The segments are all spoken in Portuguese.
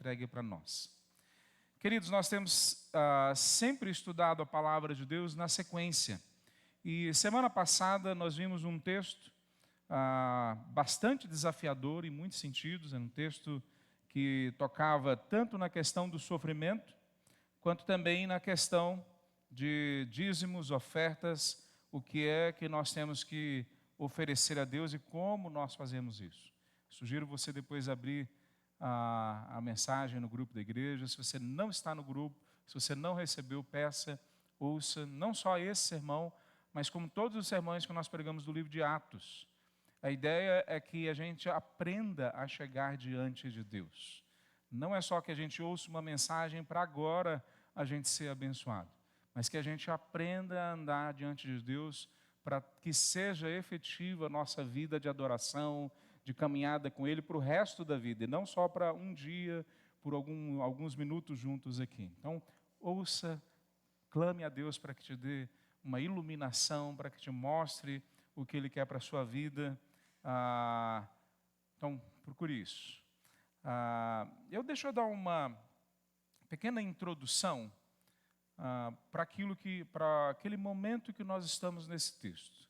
entregue para nós. Queridos, nós temos sempre estudado a palavra de Deus na sequência. E semana passada nós vimos um texto bastante desafiador em muitos sentidos. É um texto que tocava tanto na questão do sofrimento, quanto também na questão de dízimos, ofertas, o que é que nós temos que oferecer a Deus e como nós fazemos isso. Sugiro você depois abrir a mensagem no grupo da igreja. Se você não está no grupo, se você não recebeu, peça, ouça, não só esse sermão, mas como todos os sermões que nós pregamos do livro de Atos. A ideia é que a gente aprenda a chegar diante de Deus. Não é só que a gente ouça uma mensagem para agora a gente ser abençoado, mas que a gente aprenda a andar diante de Deus para que seja efetiva a nossa vida de adoração, de caminhada com Ele para o resto da vida, e não só para um dia, por alguns minutos juntos aqui. Então, ouça, clame a Deus para que te dê uma iluminação, para que te mostre o que Ele quer para a sua vida. Então, procure isso. Deixa eu dar uma pequena introdução para aquele momento que nós estamos nesse texto.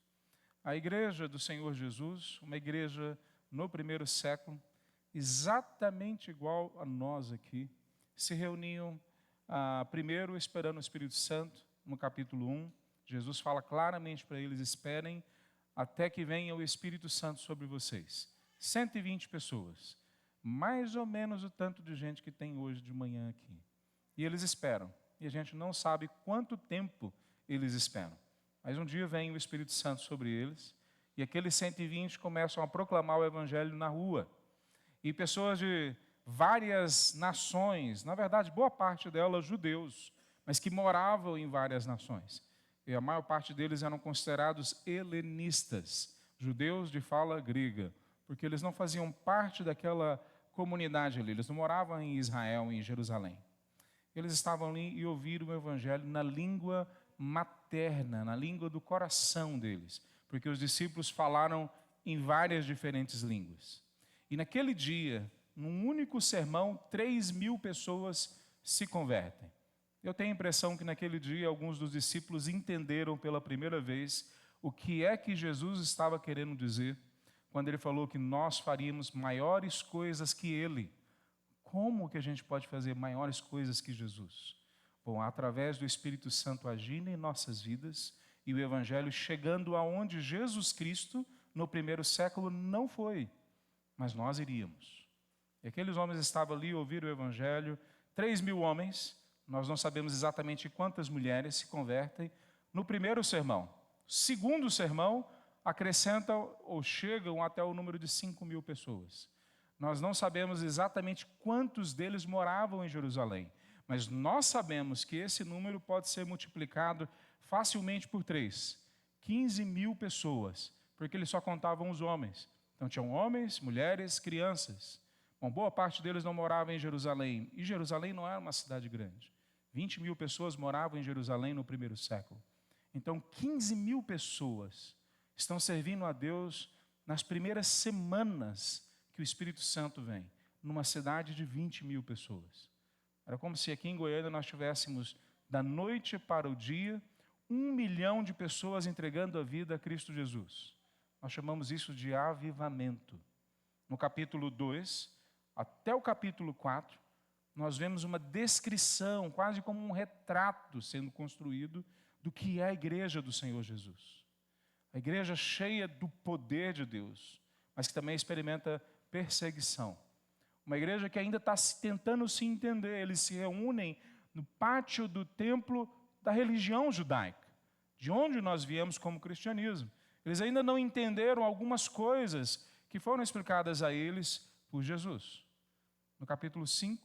A igreja do Senhor Jesus, uma igreja no primeiro século, exatamente igual a nós aqui, se reuniam primeiro esperando o Espírito Santo. No capítulo 1, Jesus fala claramente para eles: esperem até que venha o Espírito Santo sobre vocês. 120 pessoas, mais ou menos o tanto de gente que tem hoje de manhã aqui. E eles esperam, e a gente não sabe quanto tempo eles esperam. Mas um dia vem o Espírito Santo sobre eles, e aqueles 120 começam a proclamar o Evangelho na rua. E pessoas de várias nações, na verdade, boa parte delas judeus, mas que moravam em várias nações. E a maior parte deles eram considerados helenistas, judeus de fala grega, porque eles não faziam parte daquela comunidade ali, eles não moravam em Israel, em Jerusalém. Eles estavam ali e ouviram o Evangelho na língua materna, na língua do coração deles, porque os discípulos falaram em várias diferentes línguas. E naquele dia, num único sermão, 3.000 pessoas se convertem. Eu tenho a impressão que naquele dia alguns dos discípulos entenderam pela primeira vez o que é que Jesus estava querendo dizer quando ele falou que nós faríamos maiores coisas que ele. Como que a gente pode fazer maiores coisas que Jesus? Bom, através do Espírito Santo agindo em nossas vidas e o Evangelho chegando aonde Jesus Cristo, no primeiro século, não foi, mas nós iríamos. E aqueles homens estavam ali, ouviram o Evangelho, 3.000 homens. Nós não sabemos exatamente quantas mulheres se convertem no primeiro sermão. Segundo sermão, acrescentam ou chegam até o número de 5.000 pessoas. Nós não sabemos exatamente quantos deles moravam em Jerusalém, mas nós sabemos que esse número pode ser multiplicado facilmente por 3. 15.000 pessoas, porque eles só contavam os homens. Então tinham homens, mulheres, crianças. Bom, boa parte deles não morava em Jerusalém, e Jerusalém não era uma cidade grande. 20.000 pessoas moravam em Jerusalém no primeiro século. Então, 15.000 pessoas estão servindo a Deus nas primeiras semanas que o Espírito Santo vem, numa cidade de 20.000 pessoas. Era como se aqui em Goiânia nós tivéssemos, da noite para o dia, 1 milhão de pessoas entregando a vida a Cristo Jesus. Nós chamamos isso de avivamento. No capítulo 2, até o capítulo 4, nós vemos uma descrição, quase como um retrato sendo construído do que é a igreja do Senhor Jesus. A igreja cheia do poder de Deus, mas que também experimenta perseguição. Uma igreja que ainda está tentando se entender. Eles se reúnem no pátio do templo da religião judaica, de onde nós viemos como cristianismo. Eles ainda não entenderam algumas coisas que foram explicadas a eles por Jesus. No capítulo 5,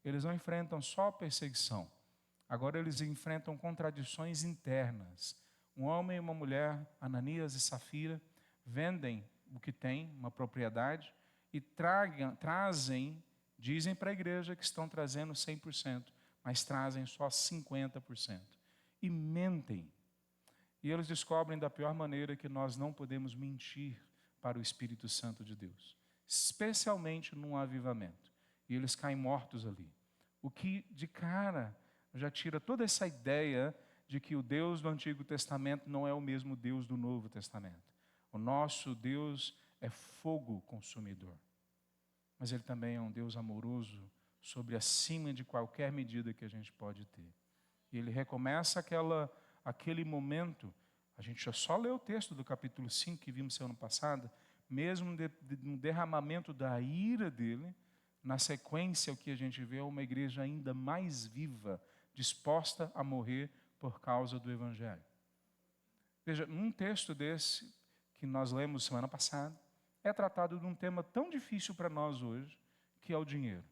eles não enfrentam só perseguição. Agora eles enfrentam contradições internas. Um homem e uma mulher, Ananias e Safira, vendem o que têm, uma propriedade, e trazem, dizem para a igreja que estão trazendo 100%, mas trazem só 50%. E mentem. E eles descobrem da pior maneira que nós não podemos mentir para o Espírito Santo de Deus, especialmente num avivamento. e eles caem mortos ali. O que, de cara, já tira toda essa ideia de que o Deus do Antigo Testamento não é o mesmo Deus do Novo Testamento. O nosso Deus é fogo consumidor. Mas Ele também é um Deus amoroso, sobre acima de qualquer medida que a gente pode ter. E Ele recomeça aquele momento. A gente já só leu o texto do capítulo 5 que vimos semana passada, mesmo no derramamento da ira dele, na sequência o que a gente vê é uma igreja ainda mais viva, disposta a morrer por causa do Evangelho. Veja, num texto desse que nós lemos semana passada, é tratado de um tema tão difícil para nós hoje, que é o dinheiro.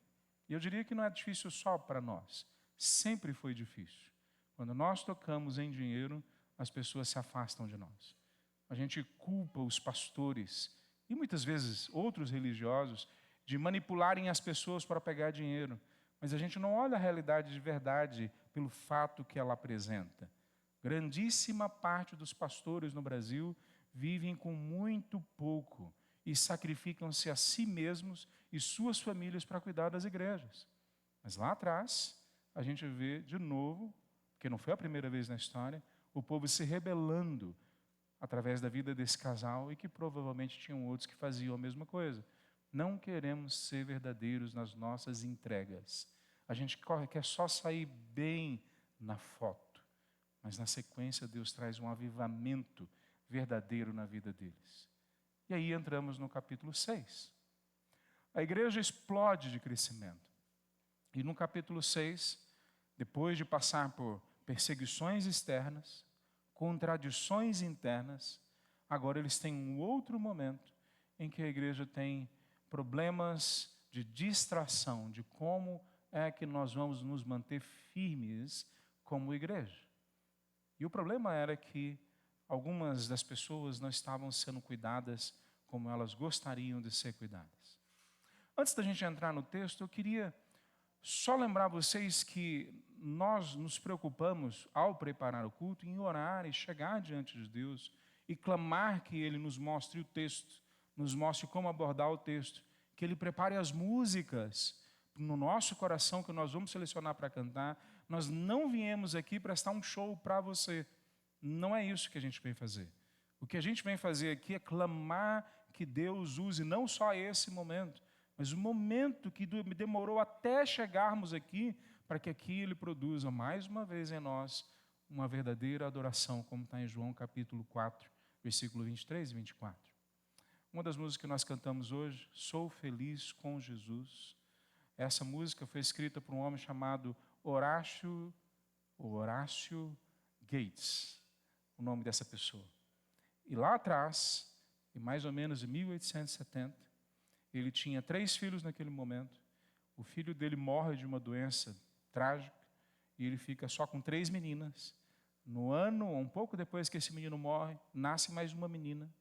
E eu diria que não é difícil só para nós, sempre foi difícil. Quando nós tocamos em dinheiro, as pessoas se afastam de nós. A gente culpa os pastores e muitas vezes outros religiosos de manipularem as pessoas para pegar dinheiro. Mas a gente não olha a realidade de verdade pelo fato que ela apresenta. Grandíssima parte dos pastores no Brasil vivem com muito pouco e sacrificam-se a si mesmos e suas famílias para cuidar das igrejas. Mas lá atrás, a gente vê de novo, porque não foi a primeira vez na história, o povo se rebelando através da vida desse casal e que provavelmente tinham outros que faziam a mesma coisa. Não queremos ser verdadeiros nas nossas entregas. A gente quer só sair bem na foto. Mas na sequência Deus traz um avivamento verdadeiro na vida deles. E aí entramos no capítulo 6. A igreja explode de crescimento. E no capítulo 6, depois de passar por perseguições externas, contradições internas, agora eles têm um outro momento em que a igreja tem problemas de distração, de como é que nós vamos nos manter firmes como igreja. E o problema era que algumas das pessoas não estavam sendo cuidadas como elas gostariam de ser cuidadas. Antes da gente entrar no texto, eu queria só lembrar vocês que nós nos preocupamos, ao preparar o culto, em orar e chegar diante de Deus e clamar que Ele nos mostre o texto, nos mostre como abordar o texto, que Ele prepare as músicas no nosso coração que nós vamos selecionar para cantar. Nós não viemos aqui prestar um show para você. Não é isso que a gente vem fazer. O que a gente vem fazer aqui é clamar que Deus use não só esse momento, mas o momento que demorou até chegarmos aqui, para que aqui Ele produza mais uma vez em nós uma verdadeira adoração, como está em João capítulo 4, versículo 23 e 24. Uma das músicas que nós cantamos hoje, Sou Feliz com Jesus. Essa música foi escrita por um homem chamado Horácio Gates, o nome dessa pessoa. E lá atrás, em mais ou menos em 1870, ele tinha 3 filhos naquele momento. O filho dele morre de uma doença trágica e ele fica só com 3 meninas. No ano, um pouco depois que esse menino morre, nasce mais uma menina.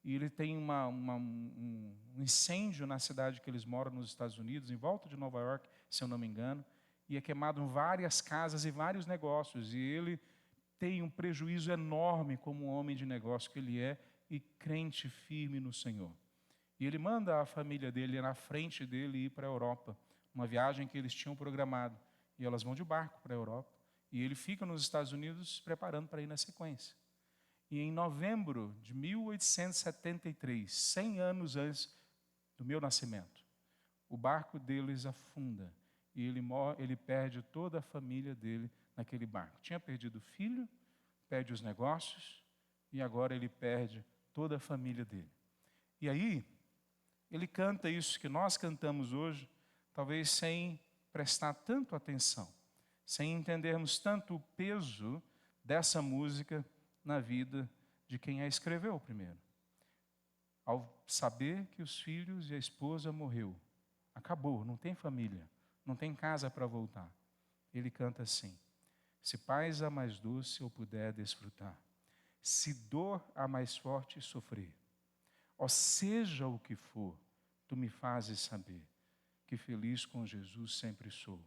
E ele tem um incêndio na cidade que eles moram nos Estados Unidos, em volta de Nova York, se eu não me engano. E é queimado várias casas e vários negócios. E ele tem um prejuízo enorme como homem de negócio que ele é e crente firme no Senhor. E ele manda a família dele na frente dele ir para a Europa, uma viagem que eles tinham programado. E elas vão de barco para a Europa. E ele fica nos Estados Unidos preparando para ir na sequência. E em novembro de 1873, 100 anos antes do meu nascimento, o barco deles afunda. E ele perde toda a família dele naquele barco. Tinha perdido o filho, perde os negócios, e agora ele perde toda a família dele. E aí, ele canta isso que nós cantamos hoje, talvez sem prestar tanto atenção, sem entendermos tanto o peso dessa música na vida de quem a escreveu primeiro. Ao saber que os filhos e a esposa morreu, acabou, não tem família, não tem casa para voltar. Ele canta assim: se paz a mais doce eu puder desfrutar, se dor a mais forte sofrer, ó seja o que for, tu me fazes saber que feliz com Jesus sempre sou.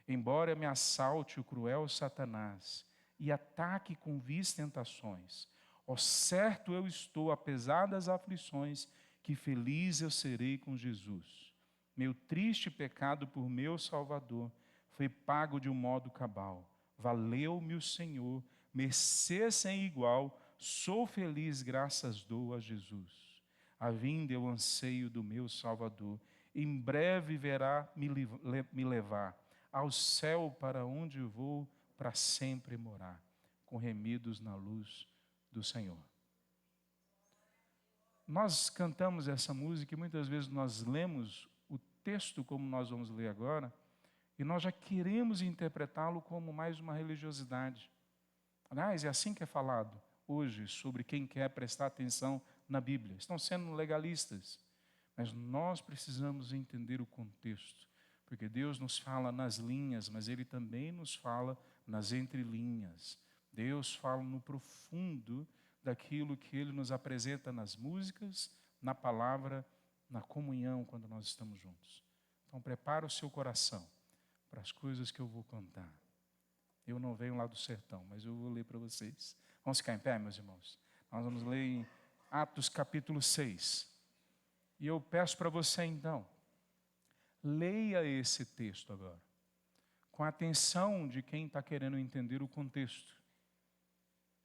Embora me assalte o cruel Satanás e ataque com vis tentações, ó certo eu estou, apesar das aflições, que feliz eu serei com Jesus. Meu triste pecado por meu Salvador foi pago de um modo cabal. Valeu-me o Senhor, mercê sem igual, sou feliz, graças dou a Jesus. A vinda é o anseio do meu Salvador, em breve verá me levar ao céu para onde vou para sempre morar, com remidos na luz do Senhor. Nós cantamos essa música e muitas vezes nós lemos o texto como nós vamos ler agora, e nós já queremos interpretá-lo como mais uma religiosidade. Aliás, é assim que é falado hoje sobre quem quer prestar atenção na Bíblia. Estão sendo legalistas, mas nós precisamos entender o contexto, porque Deus nos fala nas linhas, mas Ele também nos fala nas entrelinhas. Deus fala no profundo daquilo que Ele nos apresenta nas músicas, na palavra, na comunhão, quando nós estamos juntos. Então, prepara o seu coração para as coisas que eu vou contar. Eu não venho lá do sertão, mas eu vou ler para vocês. Vamos ficar em pé, meus irmãos? Nós vamos ler em Atos capítulo 6. E eu peço para você, então, leia esse texto agora, com a atenção de quem está querendo entender o contexto.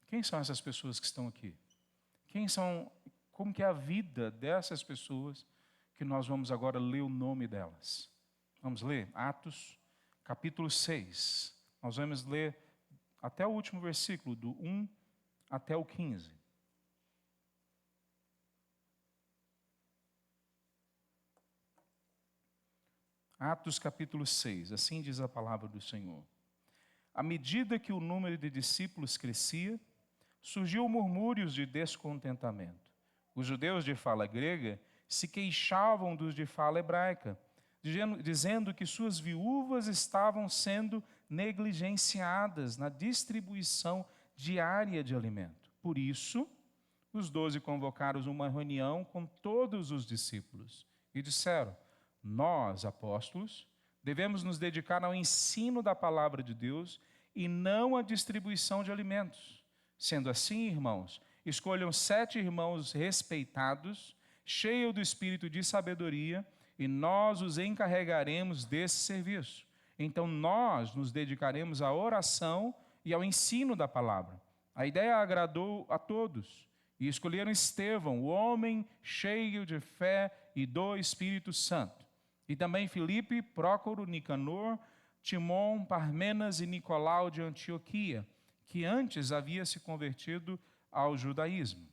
Quem são essas pessoas que estão aqui? Como que é a vida dessas pessoas que nós vamos agora ler o nome delas? Vamos ler Atos capítulo 6. Nós vamos ler até o último versículo, do 1 até o 15. Atos capítulo 6, assim diz a palavra do Senhor. À medida que o número de discípulos crescia, surgiu murmúrios de descontentamento. Os judeus de fala grega se queixavam dos de fala hebraica, dizendo que suas viúvas estavam sendo negligenciadas na distribuição diária de alimento. Por isso, os 12 convocaram uma reunião com todos os discípulos e disseram: nós, apóstolos, devemos nos dedicar ao ensino da palavra de Deus e não à distribuição de alimentos. Sendo assim, irmãos, escolham 7 irmãos respeitados, cheios do espírito de sabedoria, e nós os encarregaremos desse serviço. Então nós nos dedicaremos à oração e ao ensino da palavra. A ideia agradou a todos, e escolheram Estevão, o homem cheio de fé e do Espírito Santo. E também Filipe, Prócoro, Nicanor, Timon, Parmenas e Nicolau de Antioquia, que antes havia se convertido ao judaísmo.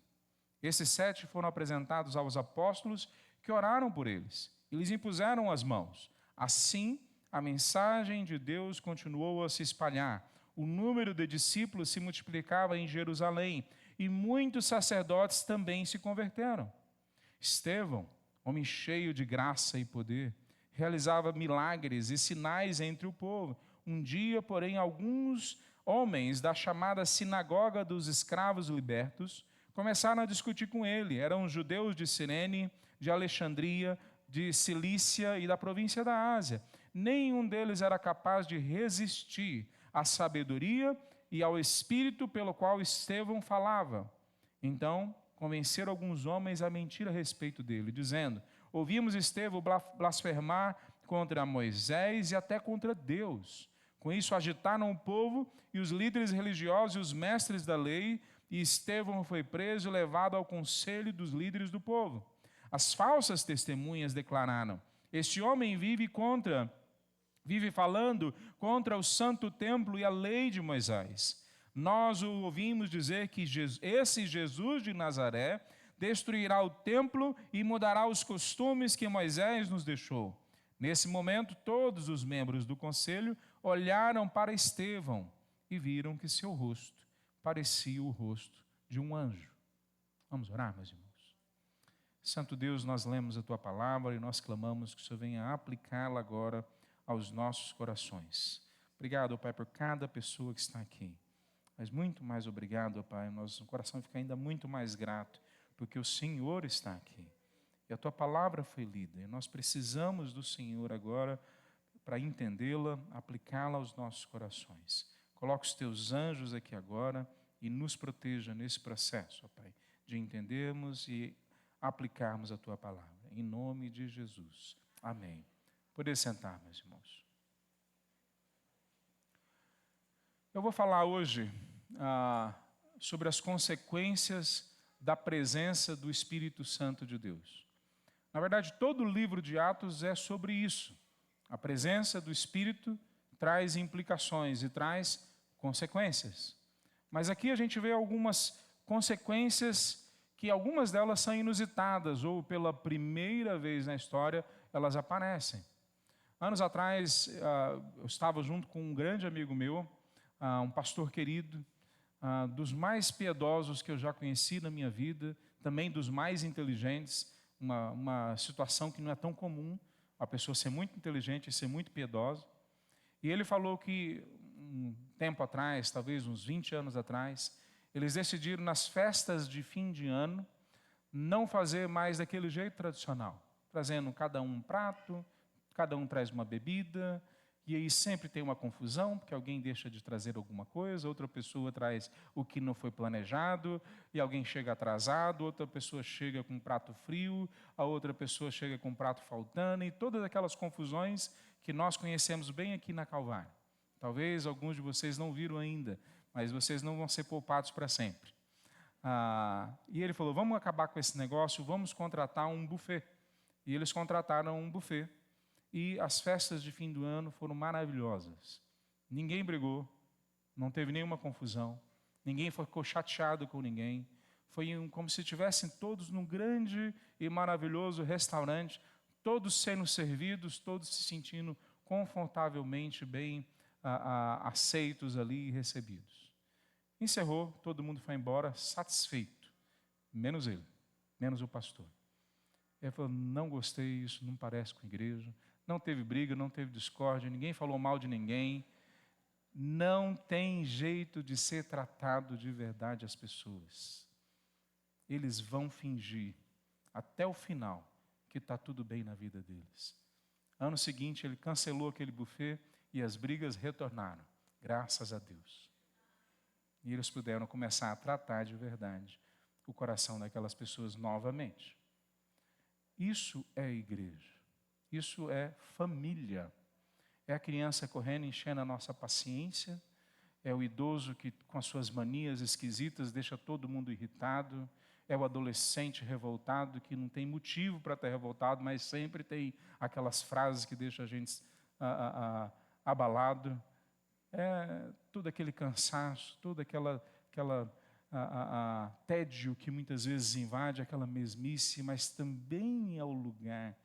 Esses 7 foram apresentados aos apóstolos, que oraram por eles e lhes impuseram as mãos. Assim, a mensagem de Deus continuou a se espalhar. O número de discípulos se multiplicava em Jerusalém e muitos sacerdotes também se converteram. Estevão, homem cheio de graça e poder, realizava milagres e sinais entre o povo. Um dia, porém, alguns homens da chamada sinagoga dos escravos libertos começaram a discutir com ele. Eram judeus de Cirene, de Alexandria, de Cilícia e da província da Ásia. Nenhum deles era capaz de resistir à sabedoria e ao espírito pelo qual Estevão falava. Então, convenceram alguns homens a mentir a respeito dele, dizendo: ouvimos Estevão blasfemar contra Moisés e até contra Deus. Com isso, agitaram o povo e os líderes religiosos e os mestres da lei, e Estevão foi preso e levado ao conselho dos líderes do povo. As falsas testemunhas declararam: este homem vive falando contra o santo templo e a lei de Moisés. Nós o ouvimos dizer que esse Jesus de Nazaré destruirá o templo e mudará os costumes que Moisés nos deixou. Nesse momento, todos os membros do conselho olharam para Estevão e viram que seu rosto parecia o rosto de um anjo. Vamos orar, meus irmãos? Santo Deus, nós lemos a Tua palavra e nós clamamos que o Senhor venha aplicá-la agora aos nossos corações. Obrigado, Pai, por cada pessoa que está aqui. Mas muito mais obrigado, Pai, nosso coração fica ainda muito mais grato, porque o Senhor está aqui. E a Tua palavra foi lida, e nós precisamos do Senhor agora para entendê-la, aplicá-la aos nossos corações. Coloca os Teus anjos aqui agora e nos proteja nesse processo, ó Pai, de entendermos e aplicarmos a Tua palavra. Em nome de Jesus. Amém. Poder sentar, meus irmãos. Eu vou falar hoje sobre as consequências da presença do Espírito Santo de Deus. Na verdade, todo o livro de Atos é sobre isso. A presença do Espírito traz implicações e traz consequências. Mas aqui a gente vê algumas consequências que algumas delas são inusitadas ou pela primeira vez na história elas aparecem. Anos atrás, eu estava junto com um grande amigo meu, um pastor querido, dos mais piedosos que eu já conheci na minha vida, também dos mais inteligentes, uma situação que não é tão comum, a pessoa ser muito inteligente e ser muito piedosa. E ele falou que um tempo atrás, talvez uns 20 anos atrás, eles decidiram nas festas de fim de ano não fazer mais daquele jeito tradicional, trazendo cada um prato, cada um traz uma bebida, e aí sempre tem uma confusão, porque alguém deixa de trazer alguma coisa, outra pessoa traz o que não foi planejado, e alguém chega atrasado, outra pessoa chega com um prato frio, a outra pessoa chega com um prato faltando, e todas aquelas confusões que nós conhecemos bem aqui na Calvário. Talvez alguns de vocês não viram ainda, mas vocês não vão ser poupados para sempre. E ele falou, vamos acabar com esse negócio, vamos contratar um buffet. E eles contrataram um buffet. E as festas de fim do ano foram maravilhosas. Ninguém brigou, não teve nenhuma confusão, ninguém ficou chateado com ninguém. Foi como se estivessem todos num grande e maravilhoso restaurante, todos sendo servidos, todos se sentindo confortavelmente bem aceitos ali e recebidos. Encerrou, todo mundo foi embora satisfeito, menos ele, menos o pastor. Ele falou, não gostei, isso não parece com a igreja. Não teve briga, não teve discórdia, ninguém falou mal de ninguém. Não tem jeito de ser tratado de verdade as pessoas. Eles vão fingir, até o final, que está tudo bem na vida deles. Ano seguinte, ele cancelou aquele buffet e as brigas retornaram, graças a Deus. E eles puderam começar a tratar de verdade o coração daquelas pessoas novamente. Isso é igreja. Isso é família. É a criança correndo, enchendo a nossa paciência. É o idoso que, com as suas manias esquisitas, deixa todo mundo irritado. É o adolescente revoltado, que não tem motivo para estar revoltado, mas sempre tem aquelas frases que deixam a gente abalado. É todo aquele cansaço, todo aquela tédio que muitas vezes invade, aquela mesmice, mas também é o lugar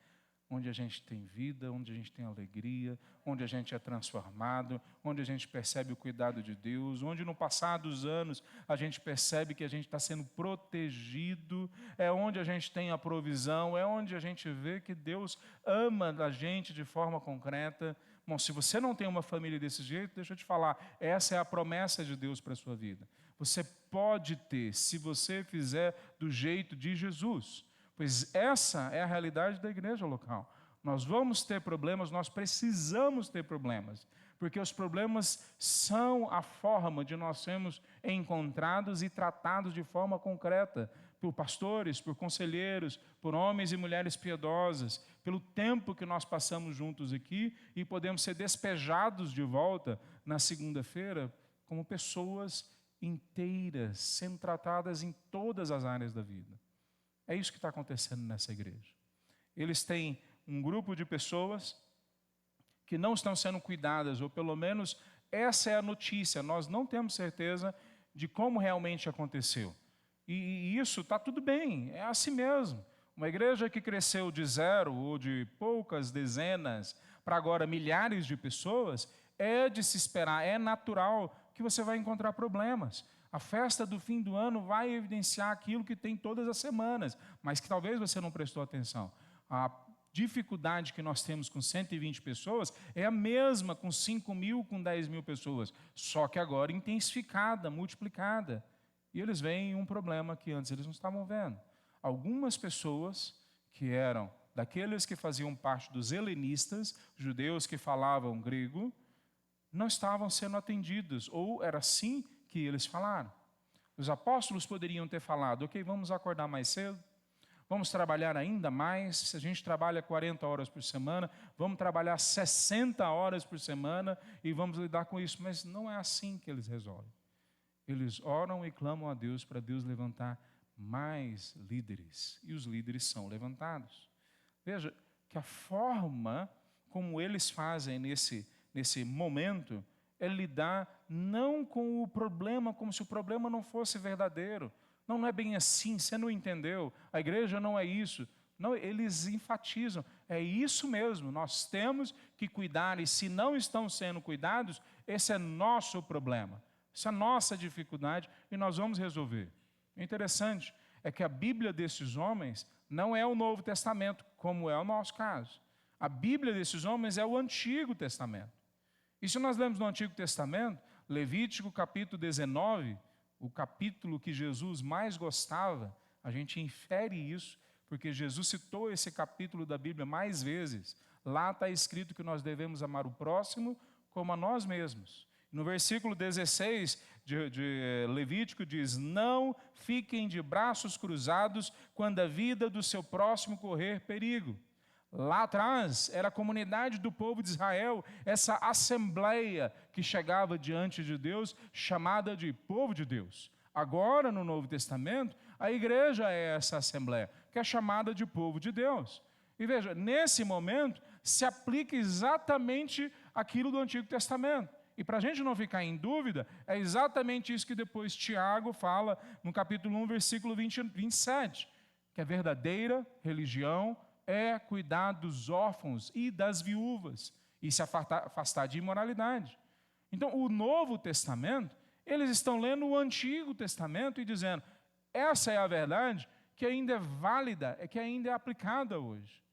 onde a gente tem vida, onde a gente tem alegria, onde a gente é transformado, onde a gente percebe o cuidado de Deus, onde no passar dos anos a gente percebe que a gente está sendo protegido, é onde a gente tem a provisão, é onde a gente vê que Deus ama a gente de forma concreta. Bom, se você não tem uma família desse jeito, deixa eu te falar, essa é a promessa de Deus para a sua vida. Você pode ter, se você fizer do jeito de Jesus. Pois essa é a realidade da igreja local. Nós vamos ter problemas, nós precisamos ter problemas, porque os problemas são a forma de nós sermos encontrados e tratados de forma concreta por pastores, por conselheiros, por homens e mulheres piedosas, pelo tempo que nós passamos juntos aqui e podemos ser despejados de volta na segunda-feira como pessoas inteiras, sendo tratadas em todas as áreas da vida. É isso que está acontecendo nessa igreja. Eles têm um grupo de pessoas que não estão sendo cuidadas, ou pelo menos essa é a notícia. Nós não temos certeza de como realmente aconteceu. E isso está tudo bem, é assim mesmo. Uma igreja que cresceu de 0 ou de poucas dezenas para agora milhares de pessoas, é de se esperar, é natural que você vai encontrar problemas. A festa do fim do ano vai evidenciar aquilo que tem todas as semanas, mas que talvez você não prestou atenção. A dificuldade que nós temos com 120 pessoas é a mesma com 5.000, com 10.000 pessoas, só que agora intensificada, multiplicada. E eles veem um problema que antes eles não estavam vendo. Algumas pessoas que eram daqueles que faziam parte dos helenistas, judeus que falavam grego, não estavam sendo atendidos, ou era assim que eles falaram. Os apóstolos poderiam ter falado, ok, vamos acordar mais cedo, Vamos trabalhar ainda mais. Se a gente trabalha 40 horas por semana, vamos trabalhar 60 horas por semana e vamos lidar com isso. Mas não é assim que eles resolvem. Eles oram e clamam a Deus para Deus levantar mais líderes. E os líderes são levantados. Veja que a forma como eles fazem nesse momento é lidar não com o problema como se o problema não fosse verdadeiro. Não, não é bem assim, você não entendeu, a igreja não é isso. Não, eles enfatizam, é isso mesmo, nós temos que cuidar, e se não estão sendo cuidados, esse é nosso problema, essa é a nossa dificuldade, e nós vamos resolver. O interessante é que a Bíblia desses homens não é o Novo Testamento, como é o nosso caso. A Bíblia desses homens é o Antigo Testamento. E se nós lemos no Antigo Testamento, Levítico capítulo 19, o capítulo que Jesus mais gostava, a gente infere isso, porque Jesus citou esse capítulo da Bíblia mais vezes. Lá está escrito que nós devemos amar o próximo como a nós mesmos. No versículo 16 de Levítico diz: não fiquem de braços cruzados quando a vida do seu próximo correr perigo. Lá atrás era a comunidade do povo de Israel, essa assembleia que chegava diante de Deus, chamada de povo de Deus. Agora, no Novo Testamento, a igreja é essa assembleia, que é chamada de povo de Deus. E veja, nesse momento, se aplica exatamente aquilo do Antigo Testamento. E para a gente não ficar em dúvida, é exatamente isso que depois Tiago fala no capítulo 1, versículo 27, que a verdadeira religião é cuidar dos órfãos e das viúvas e se afastar de imoralidade. Então, o Novo Testamento, eles estão lendo o Antigo Testamento e dizendo, essa é a verdade que ainda é válida, que ainda é aplicada hoje.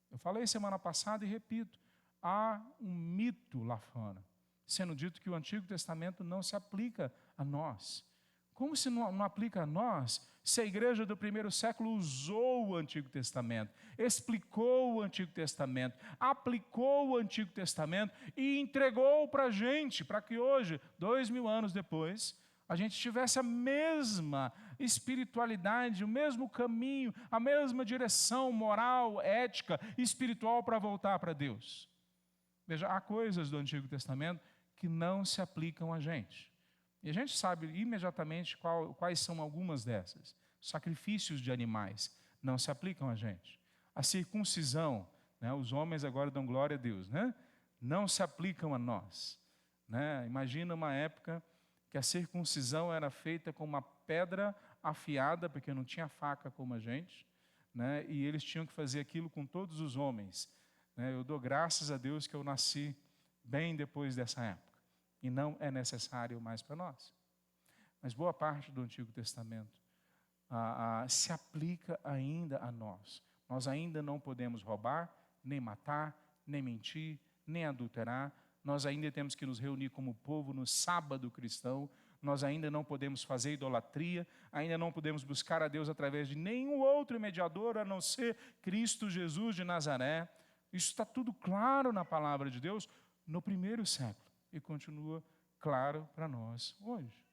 Eu falei semana passada e repito, há um mito lá fora, sendo dito que o Antigo Testamento não se aplica a nós. Como se não aplica a nós, se a igreja do primeiro século usou o Antigo Testamento, explicou o Antigo Testamento, aplicou o Antigo Testamento e entregou para a gente, para que hoje, 2000 anos depois, a gente tivesse a mesma espiritualidade, o mesmo caminho, a mesma direção moral, ética, espiritual para voltar para Deus. Veja, há coisas do Antigo Testamento que não se aplicam a gente. E a gente sabe imediatamente quais são algumas dessas. Sacrifícios de animais não se aplicam a gente. A circuncisão, né, os homens agora dão glória a Deus, né, não se aplicam a nós. Né? Imagina uma época que a circuncisão era feita com uma pedra afiada, porque não tinha faca como a gente, né, e eles tinham que fazer aquilo com todos os homens. Né? Eu dou graças a Deus que eu nasci bem depois dessa época. E não é necessário mais para nós. Mas boa parte do Antigo Testamento se aplica ainda a nós. Nós ainda não podemos roubar, nem matar, nem mentir, nem adulterar. Nós ainda temos que nos reunir como povo no sábado cristão. Nós ainda não podemos fazer idolatria, ainda não podemos buscar a Deus através de nenhum outro mediador, a não ser Cristo Jesus de Nazaré. Isso está tudo claro na palavra de Deus no primeiro século. E continua claro para nós hoje.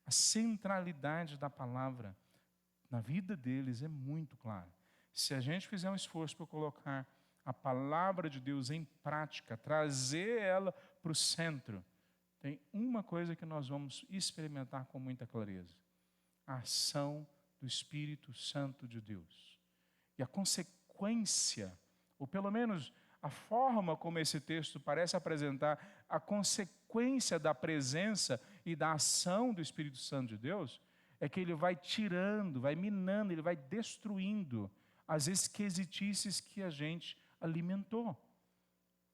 A centralidade da palavra na vida deles é muito clara. Se a gente fizer um esforço para colocar a palavra de Deus em prática, trazer ela para o centro, tem uma coisa que nós vamos experimentar com muita clareza: a ação do Espírito Santo de Deus. E a consequência, ou pelo menos a forma como esse texto parece apresentar a consequência da presença e da ação do Espírito Santo de Deus, é que ele vai tirando, vai minando, ele vai destruindo as esquisitices que a gente alimentou.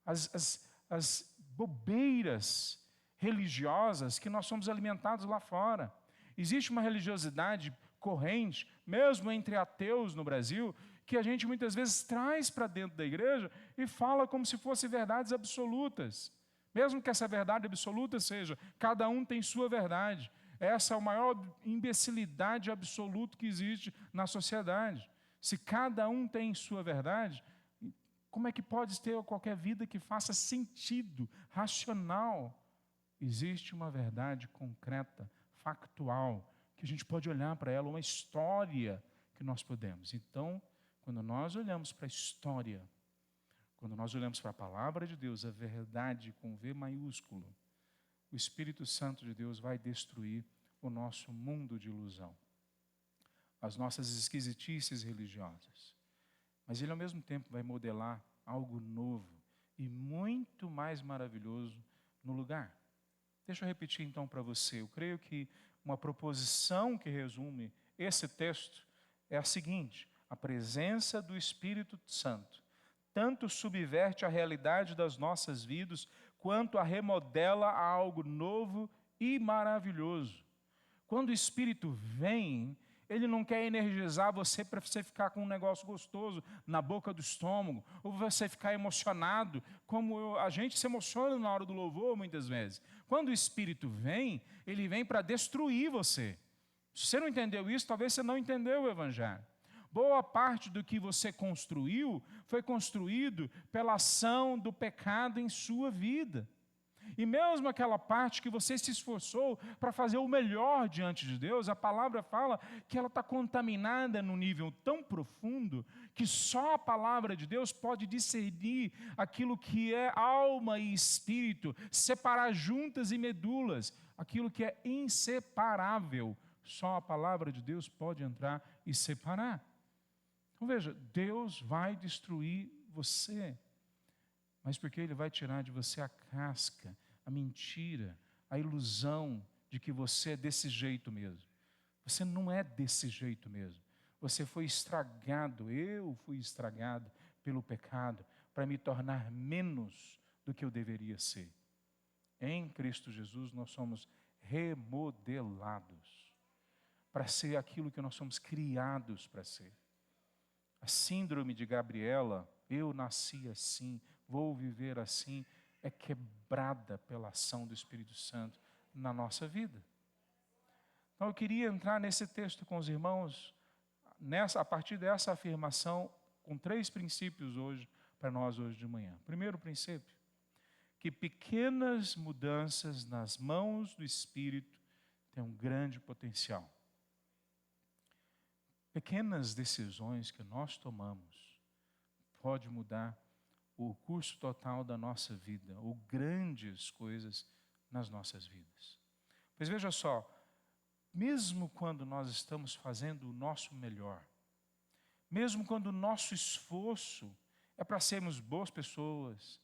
As bobeiras religiosas que nós somos alimentados lá fora. Existe uma religiosidade corrente, mesmo entre ateus no Brasil, que a gente muitas vezes traz para dentro da igreja e fala como se fossem verdades absolutas. Mesmo que essa verdade absoluta seja, cada um tem sua verdade. Essa é a maior imbecilidade absoluta que existe na sociedade. Se cada um tem sua verdade, como é que pode ter qualquer vida que faça sentido, racional? Existe uma verdade concreta, factual, que a gente pode olhar para ela, uma história que nós podemos. Então, Quando nós olhamos para a história, quando nós olhamos para a palavra de Deus, a verdade com V maiúsculo, o Espírito Santo de Deus vai destruir o nosso mundo de ilusão, as nossas esquisitices religiosas. Mas Ele, ao mesmo tempo, vai modelar algo novo e muito mais maravilhoso no lugar. Deixa eu repetir então para você. Eu creio que uma proposição que resume esse texto é a seguinte: a presença do Espírito Santo tanto subverte a realidade das nossas vidas, quanto a remodela a algo novo e maravilhoso. Quando o Espírito vem, Ele não quer energizar você para você ficar com um negócio gostoso na boca do estômago, ou você ficar emocionado, como a gente se emociona na hora do louvor muitas vezes. Quando o Espírito vem, Ele vem para destruir você. Se você não entendeu isso, talvez você não entendeu o Evangelho. Boa parte do que você construiu foi construído pela ação do pecado em sua vida. E mesmo aquela parte que você se esforçou para fazer o melhor diante de Deus, a palavra fala que ela está contaminada num nível tão profundo que só a palavra de Deus pode discernir aquilo que é alma e espírito, separar juntas e medulas, aquilo que é inseparável. Só a palavra de Deus pode entrar e separar. Então veja, Deus vai destruir você, mas porque Ele vai tirar de você a casca, a mentira, a ilusão de que você é desse jeito mesmo. Você não é desse jeito mesmo. Você foi estragado, eu fui estragado pelo pecado para me tornar menos do que eu deveria ser. Em Cristo Jesus nós somos remodelados para ser aquilo que nós somos criados para ser. A síndrome de Gabriela, eu nasci assim, vou viver assim, é quebrada pela ação do Espírito Santo na nossa vida. Então eu queria entrar nesse texto com os irmãos, a partir dessa afirmação, com 3 princípios hoje, para nós hoje de manhã. Primeiro princípio, que pequenas mudanças nas mãos do Espírito têm um grande potencial. Pequenas decisões que nós tomamos pode mudar o curso total da nossa vida, ou grandes coisas nas nossas vidas. Pois veja só, mesmo quando nós estamos fazendo o nosso melhor, mesmo quando o nosso esforço é para sermos boas pessoas,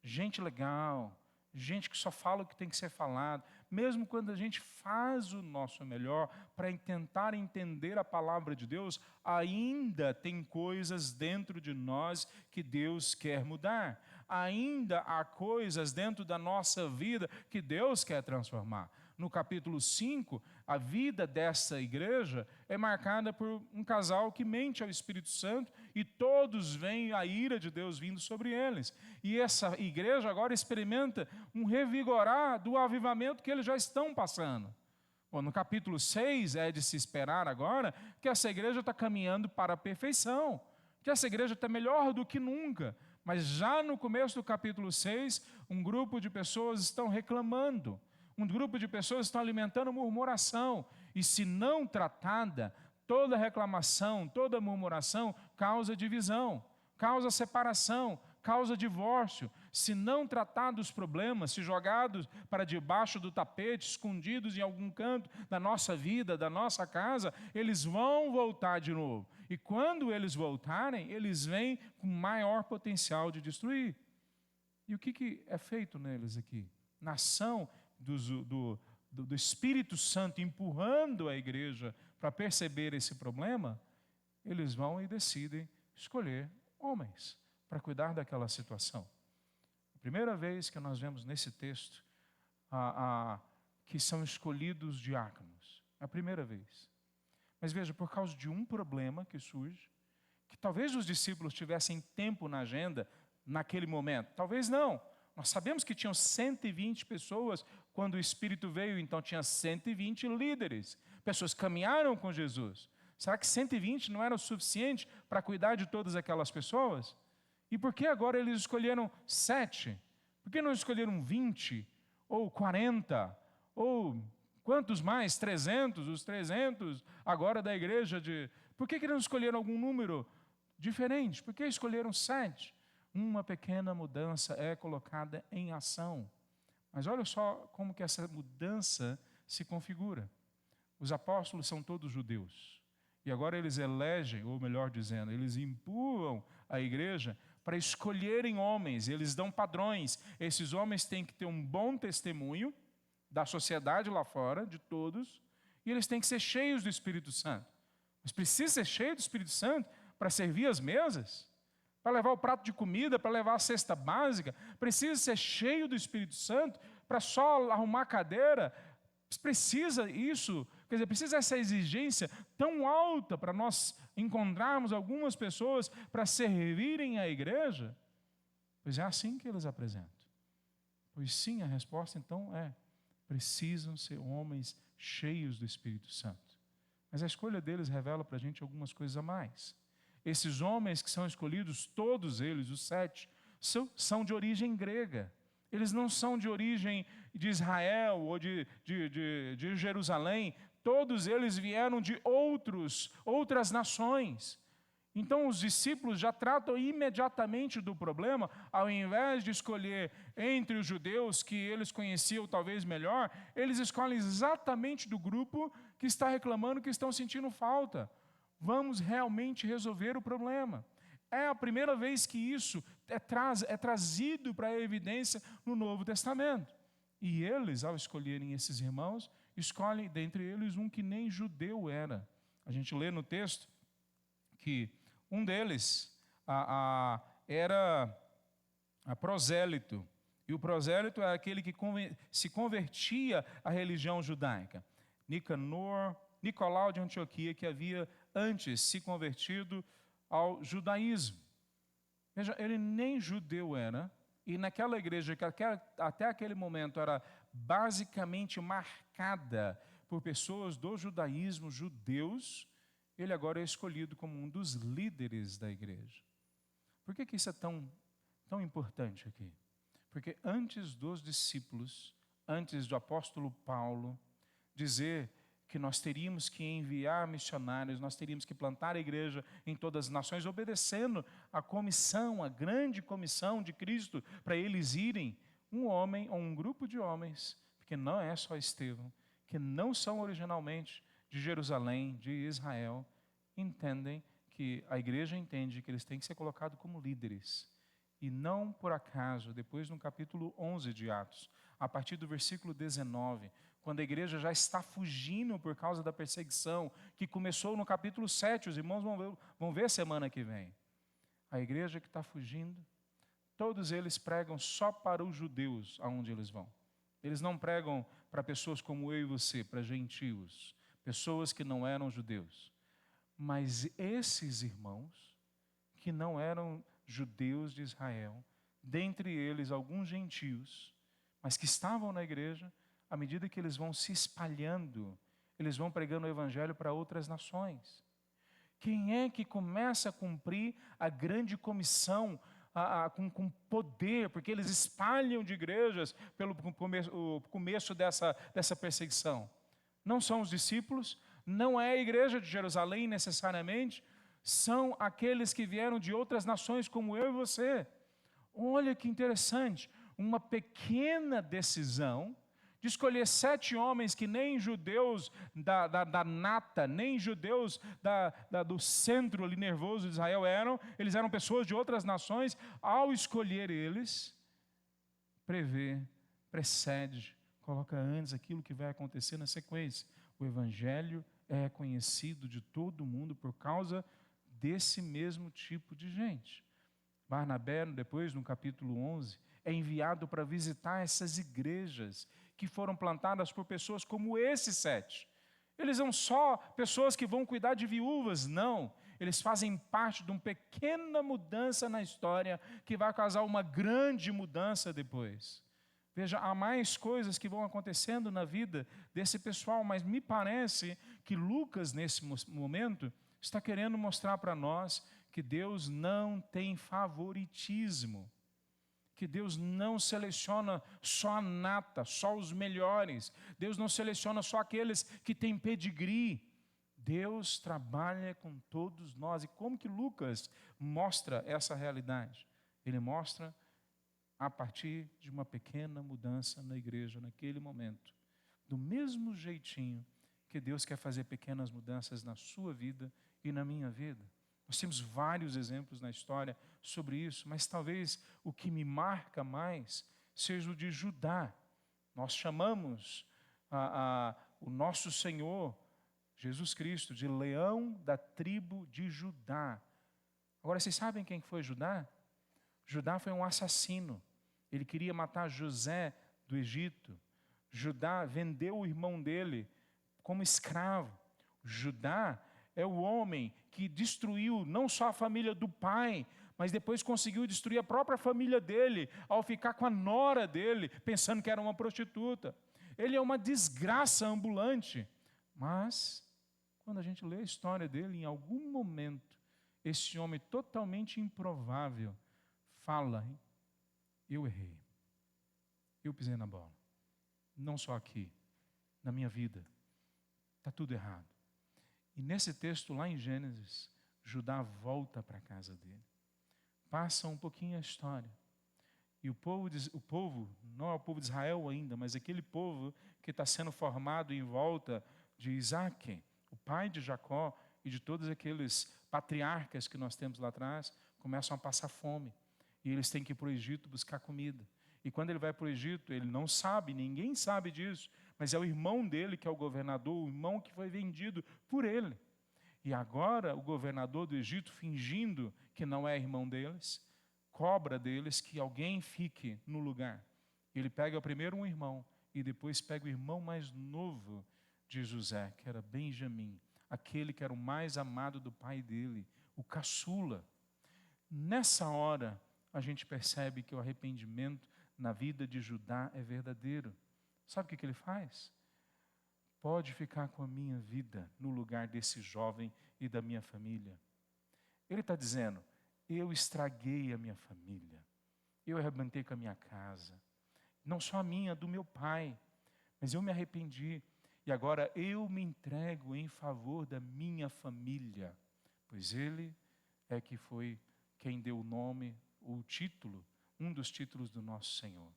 gente legal, gente que só fala o que tem que ser falado, mesmo quando a gente faz o nosso melhor para tentar entender a palavra de Deus, ainda tem coisas dentro de nós que Deus quer mudar. Ainda há coisas dentro da nossa vida que Deus quer transformar. No capítulo 5, a vida dessa igreja é marcada por um casal que mente ao Espírito Santo e todos veem a ira de Deus vindo sobre eles. E essa igreja agora experimenta um revigorar do avivamento que eles já estão passando. Bom, no capítulo 6 é de se esperar agora que essa igreja está caminhando para a perfeição, que essa igreja está melhor do que nunca. Mas já no começo do capítulo 6, um grupo de pessoas estão reclamando. Um grupo de pessoas estão alimentando murmuração, e se não tratada, toda reclamação, toda murmuração causa divisão, causa separação, causa divórcio. Se não tratados os problemas, se jogados para debaixo do tapete, escondidos em algum canto da nossa vida, da nossa casa, eles vão voltar de novo. E quando eles voltarem, eles vêm com maior potencial de destruir. E o que é feito neles aqui? Na ação do Espírito Santo empurrando a igreja para perceber esse problema, eles vão e decidem escolher homens para cuidar daquela situação. A primeira vez que nós vemos nesse texto que são escolhidos diáconos. É a primeira vez. Mas veja, por causa de um problema que surge, que talvez os discípulos tivessem tempo na agenda naquele momento, talvez não. Nós sabemos que tinham 120 pessoas quando o Espírito veio, então tinha 120 líderes. Pessoas que caminharam com Jesus. Será que 120 não era o suficiente para cuidar de todas aquelas pessoas? E por que agora eles escolheram 7? Por que não escolheram 20? Ou 40? Ou quantos mais? 300? Os 300 agora da igreja de... Por que não escolheram algum número diferentes. Por que escolheram 7? Uma pequena mudança é colocada em ação. Mas olha só como que essa mudança se configura. Os apóstolos são todos judeus. E agora eles elegem, ou melhor dizendo, eles empurram a igreja para escolherem homens. Eles dão padrões. Esses homens têm que ter um bom testemunho da sociedade lá fora, de todos, e eles têm que ser cheios do Espírito Santo. Mas precisa ser cheio do Espírito Santo para servir as mesas, para levar o prato de comida, para levar a cesta básica. Precisa ser cheio do Espírito Santo para só arrumar a cadeira. Precisa isso, quer dizer, precisa essa exigência tão alta para nós encontrarmos algumas pessoas para servirem a igreja? Pois é assim que eles apresentam. Pois sim, a resposta então é: precisam ser homens cheios do Espírito Santo. Mas a escolha deles revela para a gente algumas coisas a mais. Esses homens que são escolhidos, todos eles, os 7, são de origem grega. Eles não são de origem de Israel ou de Jerusalém. Todos eles vieram de outras nações. Então os discípulos já tratam imediatamente do problema, ao invés de escolher entre os judeus que eles conheciam talvez melhor, eles escolhem exatamente do grupo que está reclamando, que estão sentindo falta. Vamos realmente resolver o problema. É a primeira vez que isso é trazido para a evidência no Novo Testamento. E eles, ao escolherem esses irmãos, escolhem dentre eles um que nem judeu era. A gente lê no texto que um deles era prosélito. E o prosélito é aquele que se convertia à religião judaica. Nicolau de Antioquia, que havia antes se convertido ao judaísmo. Veja, ele nem judeu era, e naquela igreja que até aquele momento era basicamente marcada por pessoas do judaísmo, judeus, ele agora é escolhido como um dos líderes da igreja. Por que isso é tão importante aqui? Porque antes dos discípulos, antes do apóstolo Paulo dizer que nós teríamos que enviar missionários, nós teríamos que plantar a igreja em todas as nações, obedecendo a comissão, a grande comissão de Cristo, para eles irem, um homem ou um grupo de homens, porque não é só Estevão, que não são originalmente de Jerusalém, de Israel, entendem que a igreja entende que eles têm que ser colocados como líderes. E não por acaso, depois no capítulo 11 de Atos, a partir do versículo 19, quando a igreja já está fugindo por causa da perseguição, que começou no capítulo 7, os irmãos vão ver semana que vem. A igreja que está fugindo, todos eles pregam só para os judeus aonde eles vão. Eles não pregam para pessoas como eu e você, para gentios, pessoas que não eram judeus. Mas esses irmãos, que não eram judeus de Israel, dentre eles alguns gentios, mas que estavam na igreja, à medida que eles vão se espalhando, eles vão pregando o evangelho para outras nações. Quem é que começa a cumprir a grande comissão com poder, porque eles espalham de igrejas pelo começo dessa perseguição? Não são os discípulos, não é a igreja de Jerusalém necessariamente, são aqueles que vieram de outras nações como eu e você. Olha que interessante, uma pequena decisão de escolher 7 homens que nem judeus da nata, nem judeus do centro ali nervoso de Israel eram, eles eram pessoas de outras nações. Ao escolher eles, precede, coloca antes aquilo que vai acontecer na sequência. O evangelho é conhecido de todo mundo por causa desse mesmo tipo de gente. Barnabé, depois no capítulo 11, é enviado para visitar essas igrejas que foram plantadas por pessoas como esses 7. Eles não só pessoas que vão cuidar de viúvas, não. Eles fazem parte de uma pequena mudança na história que vai causar uma grande mudança depois. Veja, há mais coisas que vão acontecendo na vida desse pessoal, mas me parece que Lucas, nesse momento, está querendo mostrar para nós que Deus não tem favoritismo, que Deus não seleciona só a nata, só os melhores. Deus não seleciona só aqueles que têm pedigree. Deus trabalha com todos nós. E como que Lucas mostra essa realidade? Ele mostra a partir de uma pequena mudança na igreja naquele momento. Do mesmo jeitinho que Deus quer fazer pequenas mudanças na sua vida e na minha vida. Nós temos vários exemplos na história sobre isso, mas talvez o que me marca mais seja o de Judá. Nós chamamos o nosso Senhor, Jesus Cristo, de leão da tribo de Judá. Agora, vocês sabem quem foi Judá? Judá foi um assassino. Ele queria matar José do Egito. Judá vendeu o irmão dele como escravo. Judá é o homem que destruiu não só a família do pai, mas depois conseguiu destruir a própria família dele, ao ficar com a nora dele, pensando que era uma prostituta. Ele é uma desgraça ambulante. Mas, quando a gente lê a história dele, em algum momento, esse homem totalmente improvável fala: eu errei, eu pisei na bola, não só aqui, na minha vida, está tudo errado. E nesse texto lá em Gênesis, Judá volta para a casa dele, passa um pouquinho a história, e o povo, não é o povo de Israel ainda, mas aquele povo que está sendo formado em volta de Isaac, o pai de Jacó e de todos aqueles patriarcas que nós temos lá atrás, começam a passar fome. E eles têm que ir para o Egito buscar comida. E quando ele vai para o Egito, ele não sabe, ninguém sabe disso, mas é o irmão dele que é o governador, o irmão que foi vendido por ele. E agora o governador do Egito, fingindo que não é irmão deles, cobra deles que alguém fique no lugar. Ele pega primeiro um irmão e depois pega o irmão mais novo de José, que era Benjamim, aquele que era o mais amado do pai dele, o caçula. Nessa hora, a gente percebe que o arrependimento na vida de Judá é verdadeiro. Sabe o que ele faz? Pode ficar com a minha vida no lugar desse jovem e da minha família. Ele está dizendo: eu estraguei a minha família, eu arrebentei com a minha casa, não só a minha, do meu pai, mas eu me arrependi, e agora eu me entrego em favor da minha família, pois ele é que foi quem deu o nome, o título, um dos títulos do nosso Senhor,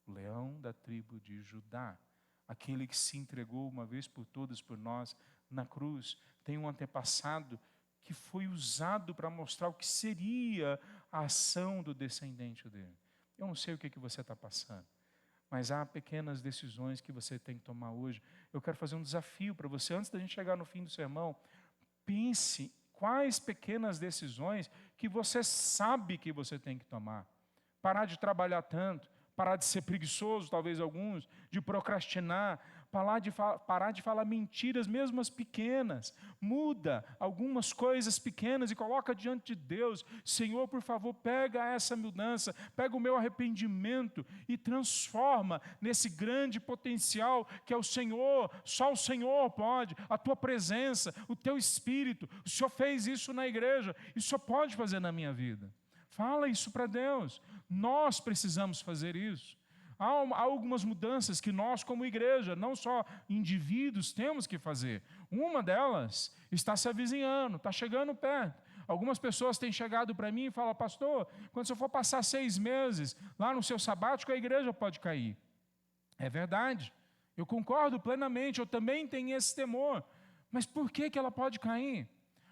o leão da tribo de Judá, aquele que se entregou uma vez por todas por nós na cruz. Tem um antepassado que foi usado para mostrar o que seria a ação do descendente dele. Eu não sei o que você está passando, mas há pequenas decisões que você tem que tomar hoje. Eu quero fazer um desafio para você, antes da gente chegar no fim do sermão. Pense quais pequenas decisões que você sabe que você tem que tomar. Parar de trabalhar tanto, parar de ser preguiçoso, talvez alguns, de procrastinar, parar de falar mentiras, mesmo as pequenas. Muda algumas coisas pequenas e coloca diante de Deus. Senhor, por favor, pega essa mudança, pega o meu arrependimento e transforma nesse grande potencial que é o Senhor. Só o Senhor pode, a tua presença, o teu Espírito. O Senhor fez isso na igreja, e o Senhor pode fazer na minha vida. Fala isso para Deus. Nós precisamos fazer isso. Há algumas mudanças que nós, como igreja, não só indivíduos, temos que fazer. Uma delas está se avizinhando, está chegando perto. Algumas pessoas têm chegado para mim e falam: pastor, quando você for passar 6 meses lá no seu sabático, a igreja pode cair. É verdade, eu concordo plenamente, eu também tenho esse temor. Mas por que ela pode cair?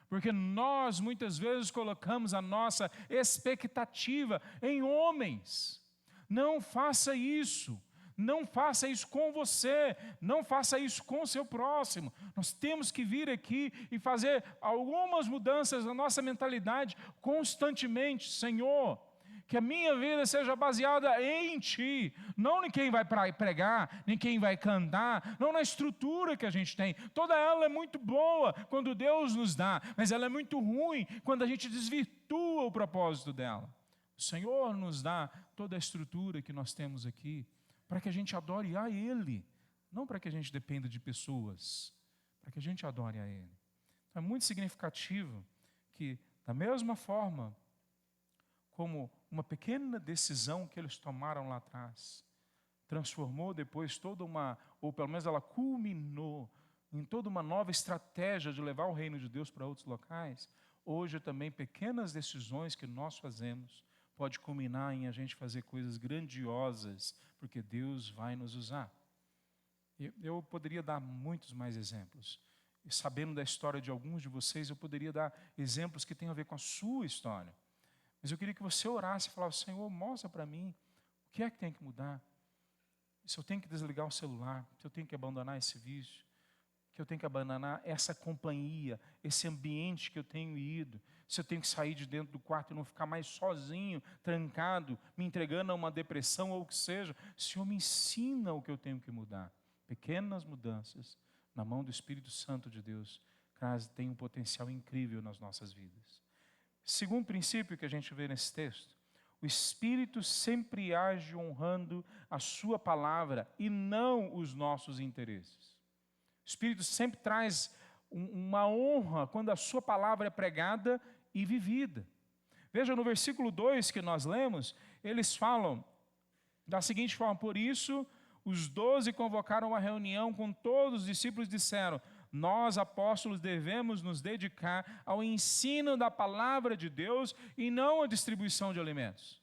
Porque nós muitas vezes colocamos a nossa expectativa em homens. Não faça isso. Não faça isso com você. Não faça isso com o seu próximo. Nós temos que vir aqui e fazer algumas mudanças na nossa mentalidade constantemente. Senhor, que a minha vida seja baseada em Ti, não em quem vai pregar, nem quem vai cantar, não na estrutura que a gente tem. Toda ela é muito boa quando Deus nos dá, mas ela é muito ruim quando a gente desvirtua o propósito dela. O Senhor nos dá toda a estrutura que nós temos aqui, para que a gente adore a Ele, não para que a gente dependa de pessoas, para que a gente adore a Ele. Então, é muito significativo que, da mesma forma como uma pequena decisão que eles tomaram lá atrás transformou depois toda uma, ou pelo menos ela culminou em toda uma nova estratégia de levar o reino de Deus para outros locais, hoje também pequenas decisões que nós fazemos pode culminar em a gente fazer coisas grandiosas, porque Deus vai nos usar. Eu poderia dar muitos mais exemplos. E sabendo da história de alguns de vocês, eu poderia dar exemplos que têm a ver com a sua história. Mas eu queria que você orasse e falasse: Senhor, mostra para mim o que é que tem que mudar. Se eu tenho que desligar o celular, se eu tenho que abandonar esse vício, que eu tenho que abandonar essa companhia, esse ambiente que eu tenho ido, se eu tenho que sair de dentro do quarto e não ficar mais sozinho, trancado, me entregando a uma depressão ou o que seja, o Senhor me ensina o que eu tenho que mudar. Pequenas mudanças na mão do Espírito Santo de Deus têm um potencial incrível nas nossas vidas. Segundo princípio que a gente vê nesse texto, o Espírito sempre age honrando a sua palavra e não os nossos interesses. O Espírito sempre traz uma honra quando a sua palavra é pregada e vivida. Veja, no versículo 2 que nós lemos, eles falam da seguinte forma: por isso, os 12 convocaram uma reunião com todos os discípulos e disseram: nós, apóstolos, devemos nos dedicar ao ensino da palavra de Deus e não à distribuição de alimentos.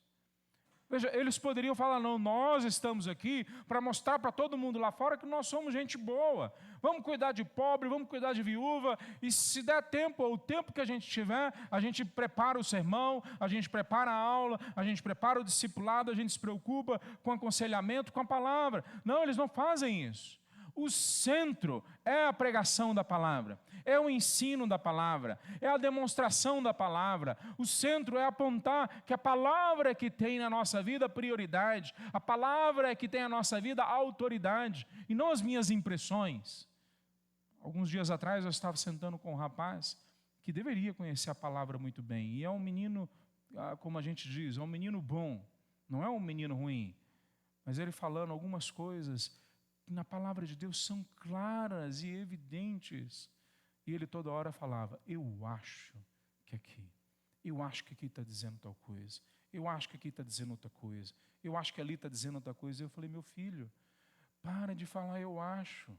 Veja, eles poderiam falar: não, nós estamos aqui para mostrar para todo mundo lá fora que nós somos gente boa. Vamos cuidar de pobre, vamos cuidar de viúva, e se der tempo, ou o tempo que a gente tiver, a gente prepara o sermão, a gente prepara a aula, a gente prepara o discipulado, a gente se preocupa com o aconselhamento, com a palavra. Não, eles não fazem isso. O centro é a pregação da palavra, é o ensino da palavra, é a demonstração da palavra. O centro é apontar que a palavra é que tem na nossa vida prioridade, a palavra é que tem na nossa vida autoridade, e não as minhas impressões. Alguns dias atrás eu estava sentando com um rapaz que deveria conhecer a palavra muito bem, e é um menino, como a gente diz, é um menino bom, não é um menino ruim, mas ele falando algumas coisas na palavra de Deus são claras e evidentes. E ele toda hora falava: eu acho que aqui está dizendo tal coisa, eu acho que aqui está dizendo outra coisa, eu acho que ali está dizendo outra coisa. Eu falei: meu filho, para de falar eu acho.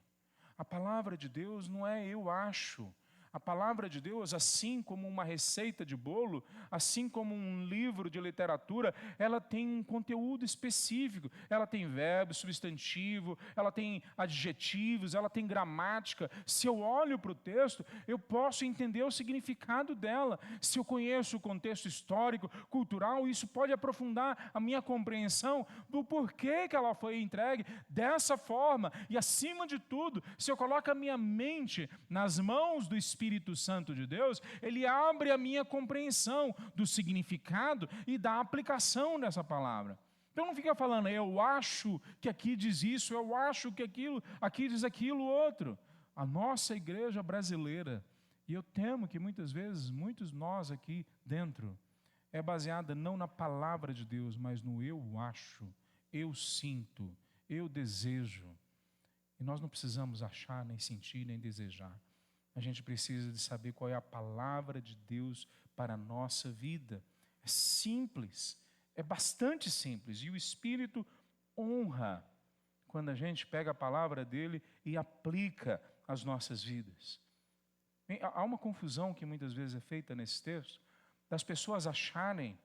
A palavra de Deus não é eu acho. A palavra de Deus, assim como uma receita de bolo, assim como um livro de literatura, ela tem um conteúdo específico. Ela tem verbo, substantivo, ela tem adjetivos, ela tem gramática. Se eu olho para o texto, eu posso entender o significado dela. Se eu conheço o contexto histórico, cultural, isso pode aprofundar a minha compreensão do porquê que ela foi entregue dessa forma. E, acima de tudo, se eu coloco a minha mente nas mãos do Espírito Santo de Deus, ele abre a minha compreensão do significado e da aplicação dessa palavra. Então não fica falando: eu acho que aqui diz isso, eu acho que aqui diz aquilo outro. A nossa igreja brasileira, e eu temo que muitas vezes, muitos nós aqui dentro, é baseada não na palavra de Deus, mas no eu acho, eu sinto, eu desejo. E nós não precisamos achar, nem sentir, nem desejar. A gente precisa de saber qual é a palavra de Deus para a nossa vida. É simples, é bastante simples. E o Espírito honra quando a gente pega a palavra dele e aplica às nossas vidas. Há uma confusão que muitas vezes é feita nesse texto, das pessoas acharem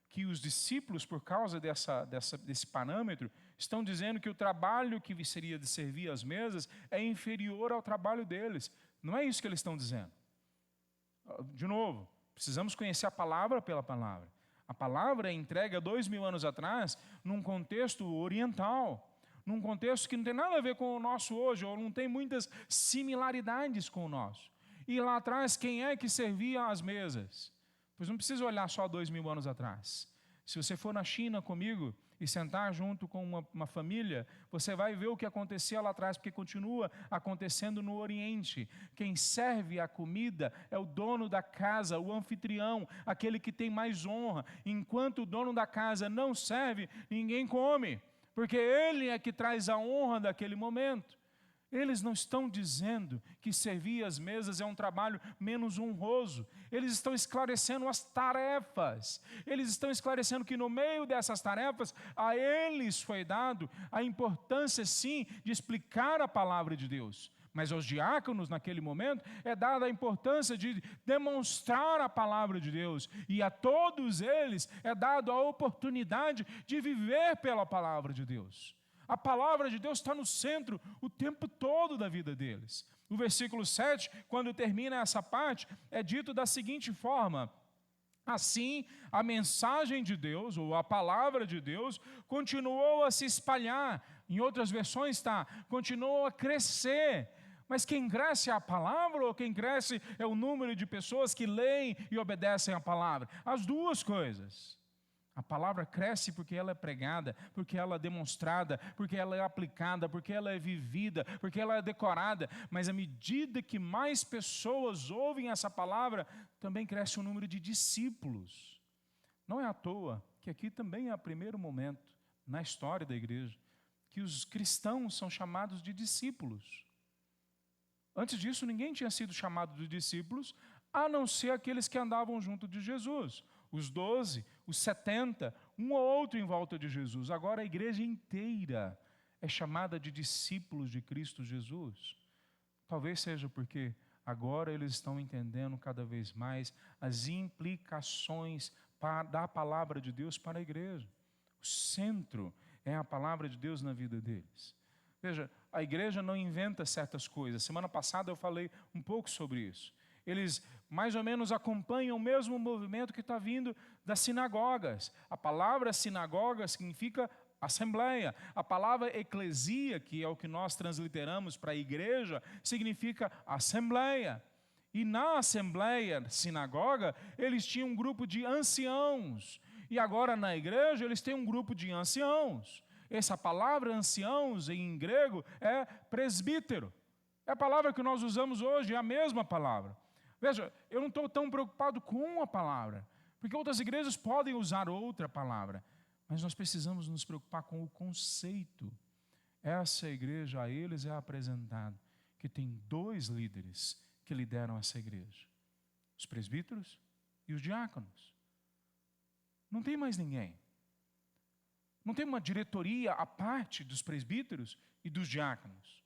que os discípulos, por causa desse parâmetro, estão dizendo que o trabalho que seria de servir às mesas é inferior ao trabalho deles. Não é isso que eles estão dizendo. De novo, precisamos conhecer a palavra pela palavra. A palavra é entregue há 2000 anos atrás, num contexto oriental, num contexto que não tem nada a ver com o nosso hoje, ou não tem muitas similaridades com o nosso. E lá atrás, quem é que servia às mesas? Pois não precisa olhar só 2000 anos atrás. Se você for na China comigo e sentar junto com uma família, você vai ver o que acontecia lá atrás, porque continua acontecendo no Oriente. Quem serve a comida é o dono da casa, o anfitrião, aquele que tem mais honra. Enquanto o dono da casa não serve, ninguém come, porque ele é que traz a honra daquele momento. Eles não estão dizendo que servir às mesas é um trabalho menos honroso. Eles estão esclarecendo as tarefas. Eles estão esclarecendo que no meio dessas tarefas, a eles foi dado a importância, sim, de explicar a palavra de Deus. Mas aos diáconos, naquele momento, é dada a importância de demonstrar a palavra de Deus. E a todos eles é dado a oportunidade de viver pela palavra de Deus. A palavra de Deus está no centro o tempo todo da vida deles. O versículo 7, quando termina essa parte, é dito da seguinte forma: assim, a mensagem de Deus, ou a palavra de Deus, continuou a se espalhar. Em outras versões está, continuou a crescer. Mas quem cresce é a palavra, ou quem cresce é o número de pessoas que leem e obedecem a palavra? As duas coisas. A palavra cresce porque ela é pregada, porque ela é demonstrada, porque ela é aplicada, porque ela é vivida, porque ela é decorada. Mas à medida que mais pessoas ouvem essa palavra, também cresce o número de discípulos. Não é à toa que aqui também é o primeiro momento na história da igreja que os cristãos são chamados de discípulos. Antes disso, ninguém tinha sido chamado de discípulos, a não ser aqueles que andavam junto de Jesus. Os 12, os 70, um ou outro em volta de Jesus. Agora a igreja inteira é chamada de discípulos de Cristo Jesus. Talvez seja porque agora eles estão entendendo cada vez mais as implicações da palavra de Deus para a igreja. O centro é a palavra de Deus na vida deles. Veja, a igreja não inventa certas coisas. Semana passada eu falei um pouco sobre isso. Eles mais ou menos acompanham o mesmo movimento que está vindo das sinagogas. A palavra sinagoga significa assembleia. A palavra eclesia, que é o que nós transliteramos para a igreja, significa assembleia. E na assembleia, sinagoga, eles tinham um grupo de anciãos. E agora na igreja eles têm um grupo de anciãos. Essa palavra anciãos em grego é presbítero. É a palavra que nós usamos hoje, é a mesma palavra. Veja, eu não estou tão preocupado com a palavra, porque outras igrejas podem usar outra palavra, mas nós precisamos nos preocupar com o conceito. Essa igreja, a eles é apresentado que tem 2 líderes que lideram essa igreja: os presbíteros e os diáconos. Não tem mais ninguém. Não tem uma diretoria à parte dos presbíteros e dos diáconos.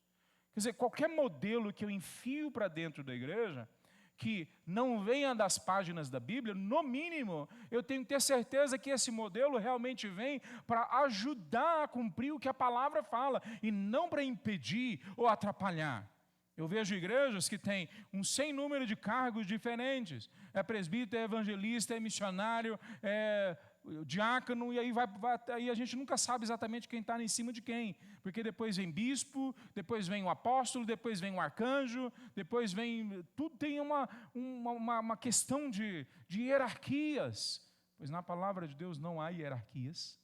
Quer dizer, qualquer modelo que eu enfio para dentro da igreja, que não venha das páginas da Bíblia, no mínimo, eu tenho que ter certeza que esse modelo realmente vem para ajudar a cumprir o que a palavra fala, e não para impedir ou atrapalhar. Eu vejo igrejas que têm um sem número de cargos diferentes. É presbítero, é evangelista, é missionário, é diácono, e aí a gente nunca sabe exatamente quem está em cima de quem, porque depois vem bispo, depois vem o apóstolo, depois vem o arcanjo, depois vem, tudo tem uma questão de hierarquias, pois na palavra de Deus não há hierarquias,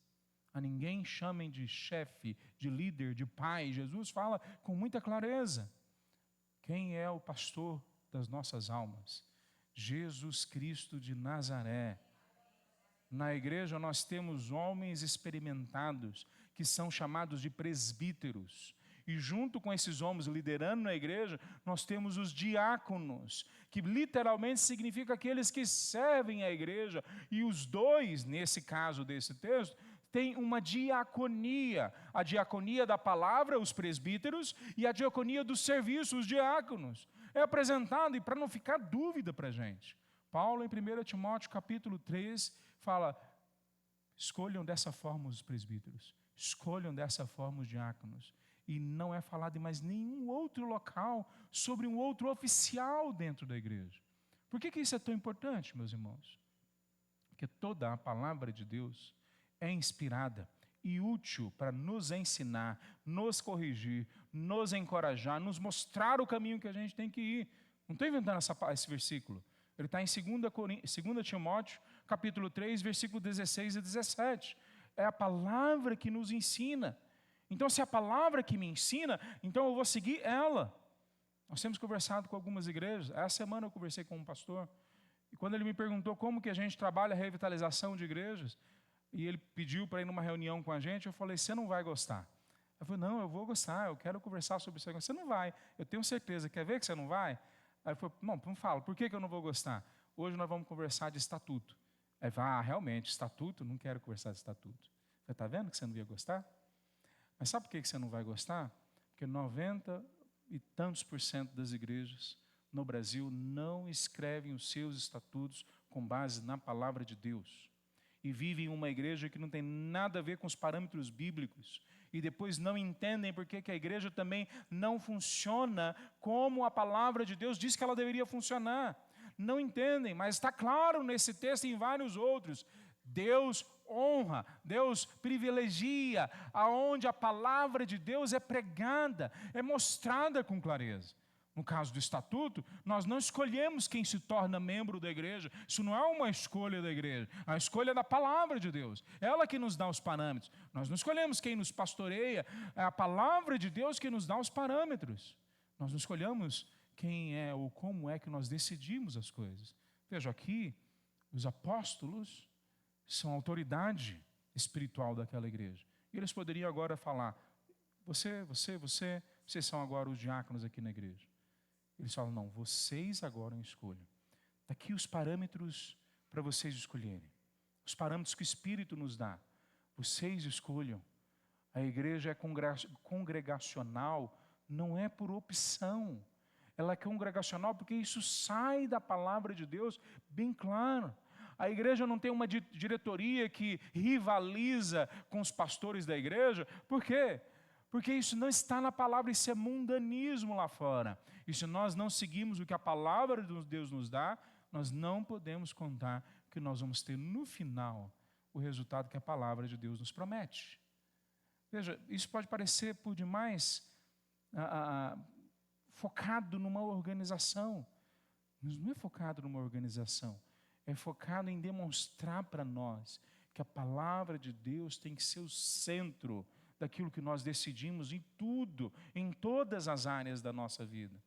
a ninguém chamem de chefe, de líder, de pai. Jesus fala com muita clareza, quem é o pastor das nossas almas? Jesus Cristo de Nazaré. Na igreja nós temos homens experimentados, que são chamados de presbíteros. E junto com esses homens liderando na igreja, nós temos os diáconos, que literalmente significa aqueles que servem a igreja. E os 2, nesse caso desse texto, têm uma diaconia. A diaconia da palavra, os presbíteros, e a diaconia do serviço, os diáconos. É apresentado, e para não ficar dúvida para a gente, Paulo em 1 Timóteo capítulo 3, fala, escolham dessa forma os presbíteros, escolham dessa forma os diáconos. E não é falado em mais nenhum outro local sobre um outro oficial dentro da igreja. Por que isso é tão importante, meus irmãos? Porque toda a palavra de Deus é inspirada e útil para nos ensinar, nos corrigir, nos encorajar, nos mostrar o caminho que a gente tem que ir. Não estou inventando esse versículo. Ele está em 2 Timóteo, capítulo 3, versículo 16 e 17. É a palavra que nos ensina. Então, se é a palavra que me ensina, então eu vou seguir ela. Nós temos conversado com algumas igrejas. Essa semana eu conversei com um pastor. E quando ele me perguntou como que a gente trabalha a revitalização de igrejas, e ele pediu para ir numa reunião com a gente, eu falei, você não vai gostar. Eu falei, não, eu vou gostar, eu quero conversar sobre isso. Você não vai, eu tenho certeza. Quer ver que você não vai? Aí ele falou, não fala, por que eu não vou gostar? Hoje nós vamos conversar de estatuto. Aí ele falou, realmente, estatuto? Não quero conversar de estatuto. Eu falei, está vendo que você não ia gostar? Mas sabe por que você não vai gostar? Porque e tantos por cento das igrejas no Brasil não escrevem os seus estatutos com base na palavra de Deus. E vivem uma igreja que não tem nada a ver com os parâmetros bíblicos. E depois não entendem porque que a igreja também não funciona como a palavra de Deus diz que ela deveria funcionar. Não entendem, mas está claro nesse texto e em vários outros. Deus honra, Deus privilegia aonde a palavra de Deus é pregada, é mostrada com clareza. No caso do estatuto, nós não escolhemos quem se torna membro da igreja. Isso não é uma escolha da igreja, é a escolha da palavra de Deus. Ela que nos dá os parâmetros. Nós não escolhemos quem nos pastoreia, é a palavra de Deus que nos dá os parâmetros. Nós não escolhemos quem é ou como é que nós decidimos as coisas. Veja aqui, os apóstolos são a autoridade espiritual daquela igreja. E eles poderiam agora falar, vocês são agora os diáconos aqui na igreja. Eles falam, não, vocês agora escolham. Está aqui os parâmetros para vocês escolherem. Os parâmetros que o Espírito nos dá. Vocês escolham. A igreja é congregacional, não é por opção. Ela é congregacional porque isso sai da palavra de Deus bem claro. A igreja não tem uma diretoria que rivaliza com os pastores da igreja. Por quê? Porque isso não está na palavra, isso é mundanismo lá fora. E se nós não seguimos o que a palavra de Deus nos dá, nós não podemos contar que nós vamos ter no final o resultado que a palavra de Deus nos promete. Veja, isso pode parecer por demais focado numa organização. Mas não é focado numa organização, é focado em demonstrar para nós que a palavra de Deus tem que ser o centro daquilo que nós decidimos em tudo, em todas as áreas da nossa vida.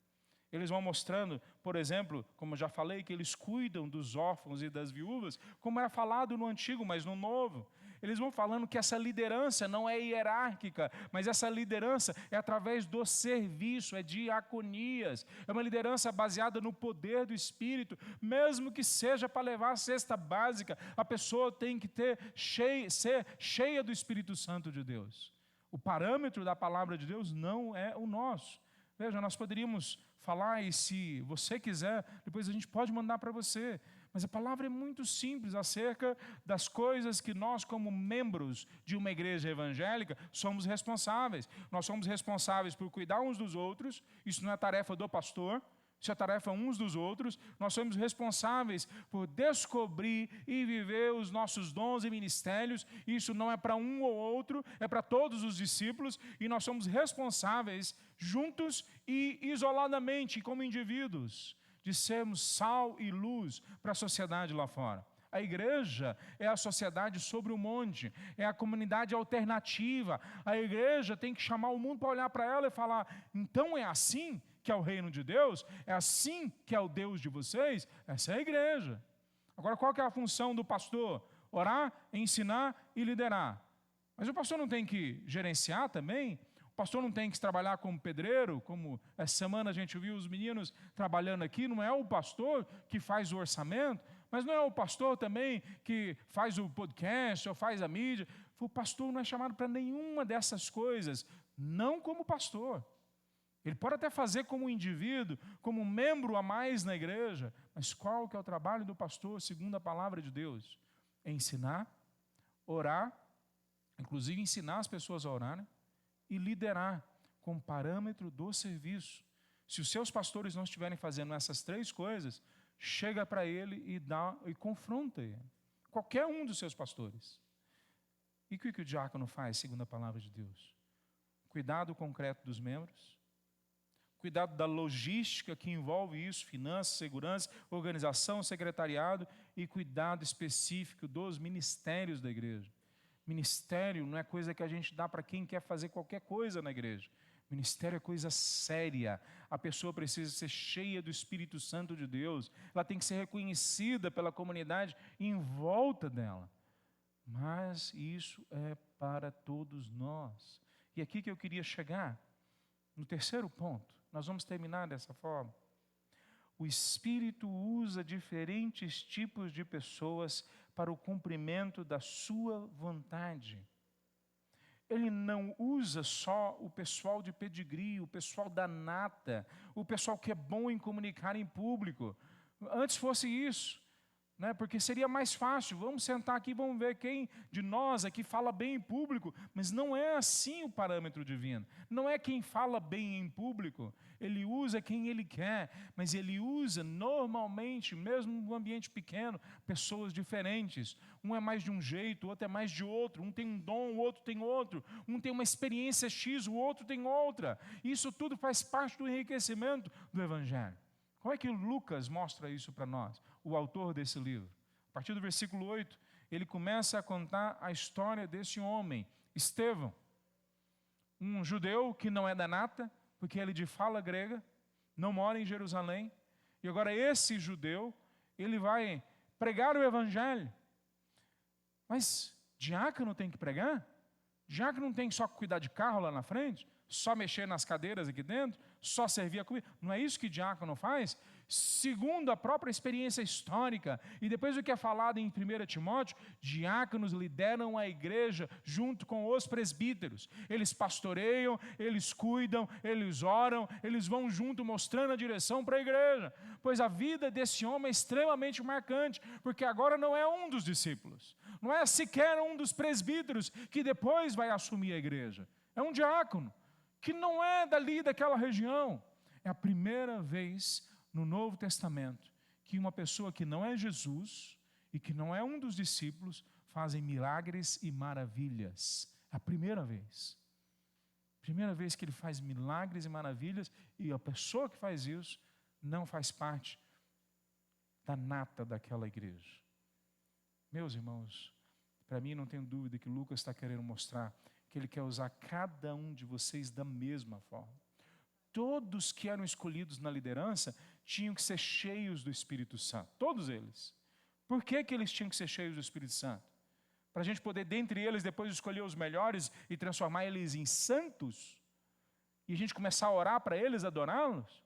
Eles vão mostrando, por exemplo, como eu já falei, que eles cuidam dos órfãos e das viúvas, como era falado no Antigo, mas no Novo. Eles vão falando que essa liderança não é hierárquica, mas essa liderança é através do serviço, é diaconias. É uma liderança baseada no poder do Espírito, mesmo que seja para levar a cesta básica, a pessoa tem que ser cheia do Espírito Santo de Deus. O parâmetro da palavra de Deus não é o nosso. Veja, nós poderíamos falar, e se você quiser, depois a gente pode mandar para você. Mas a palavra é muito simples acerca das coisas que nós, como membros de uma igreja evangélica, somos responsáveis. Nós somos responsáveis por cuidar uns dos outros, isso não é tarefa do pastor, isso é tarefa uns dos outros. Nós somos responsáveis por descobrir e viver os nossos dons e ministérios. Isso não é para um ou outro, é para todos os discípulos. E nós somos responsáveis, juntos e isoladamente, como indivíduos, de sermos sal e luz para a sociedade lá fora. A igreja é a sociedade sobre o monte, é a comunidade alternativa. A igreja tem que chamar o mundo para olhar para ela e falar, então é assim que é o reino de Deus? É assim que é o Deus de vocês? Essa é a igreja. Agora, qual que é a função do pastor? Orar, ensinar e liderar. Mas o pastor não tem que gerenciar também? O pastor não tem que trabalhar como pedreiro? Como essa semana a gente viu os meninos trabalhando aqui, não é o pastor que faz o orçamento? Mas não é o pastor também que faz o podcast ou faz a mídia? O pastor não é chamado para nenhuma dessas coisas, não como pastor. Ele pode até fazer como indivíduo, como membro a mais na igreja, mas qual que é o trabalho do pastor, segundo a palavra de Deus? É ensinar, orar, inclusive ensinar as pessoas a orarem, e liderar com parâmetro do serviço. Se os seus pastores não estiverem fazendo essas três coisas, chega para ele e confronta ele. Qualquer um dos seus pastores. E o que o diácono faz, segundo a palavra de Deus? Cuidado concreto dos membros, cuidado da logística que envolve isso, finanças, segurança, organização, secretariado, e cuidado específico dos ministérios da igreja. Ministério não é coisa que a gente dá para quem quer fazer qualquer coisa na igreja. Ministério é coisa séria. A pessoa precisa ser cheia do Espírito Santo de Deus. Ela tem que ser reconhecida pela comunidade em volta dela. Mas isso é para todos nós. E aqui que eu queria chegar, no terceiro ponto. Nós vamos terminar dessa forma. O Espírito usa diferentes tipos de pessoas para o cumprimento da sua vontade. Ele não usa só o pessoal de pedigree, o pessoal da nata, o pessoal que é bom em comunicar em público. Antes fosse isso, né? Porque seria mais fácil, vamos sentar aqui, vamos ver quem de nós aqui fala bem em público, mas não é assim o parâmetro divino. Não é quem fala bem em público, ele usa quem ele quer, mas ele usa normalmente, mesmo no ambiente pequeno, pessoas diferentes. Um é mais de um jeito, o outro é mais de outro, um tem um dom, o outro tem outro, um tem uma experiência X, o outro tem outra. Isso tudo faz parte do enriquecimento do Evangelho. Como é que Lucas mostra isso para nós, o autor desse livro? A partir do versículo 8, ele começa a contar a história desse homem, Estevão, um judeu que não é da nata, porque ele de fala grega, não mora em Jerusalém, e agora esse judeu, ele vai pregar o evangelho. Mas diácono tem que pregar? Diácono não tem só cuidar de carro lá na frente? Só mexer nas cadeiras aqui dentro? Só servir a comida? Não é isso que diácono faz? Segundo a própria experiência histórica, e depois do que é falado em 1 Timóteo, diáconos lideram a igreja junto com os presbíteros. Eles pastoreiam, eles cuidam, eles oram, eles vão junto mostrando a direção para a igreja. Pois a vida desse homem é extremamente marcante, porque agora não é um dos discípulos, não é sequer um dos presbíteros que depois vai assumir a igreja. É um diácono, que não é dali daquela região. É a primeira vez no Novo Testamento que uma pessoa que não é Jesus e que não é um dos discípulos fazem milagres e maravilhas. É a primeira vez. Primeira vez que ele faz milagres e maravilhas, e a pessoa que faz isso não faz parte da nata daquela igreja. Meus irmãos, para mim não tenho dúvida que Lucas está querendo mostrar que ele quer usar cada um de vocês da mesma forma. Todos que eram escolhidos na liderança tinham que ser cheios do Espírito Santo, todos eles. Por que eles tinham que ser cheios do Espírito Santo? Para a gente poder, dentre eles, depois escolher os melhores e transformar eles em santos? E a gente começar a orar para eles, adorá-los?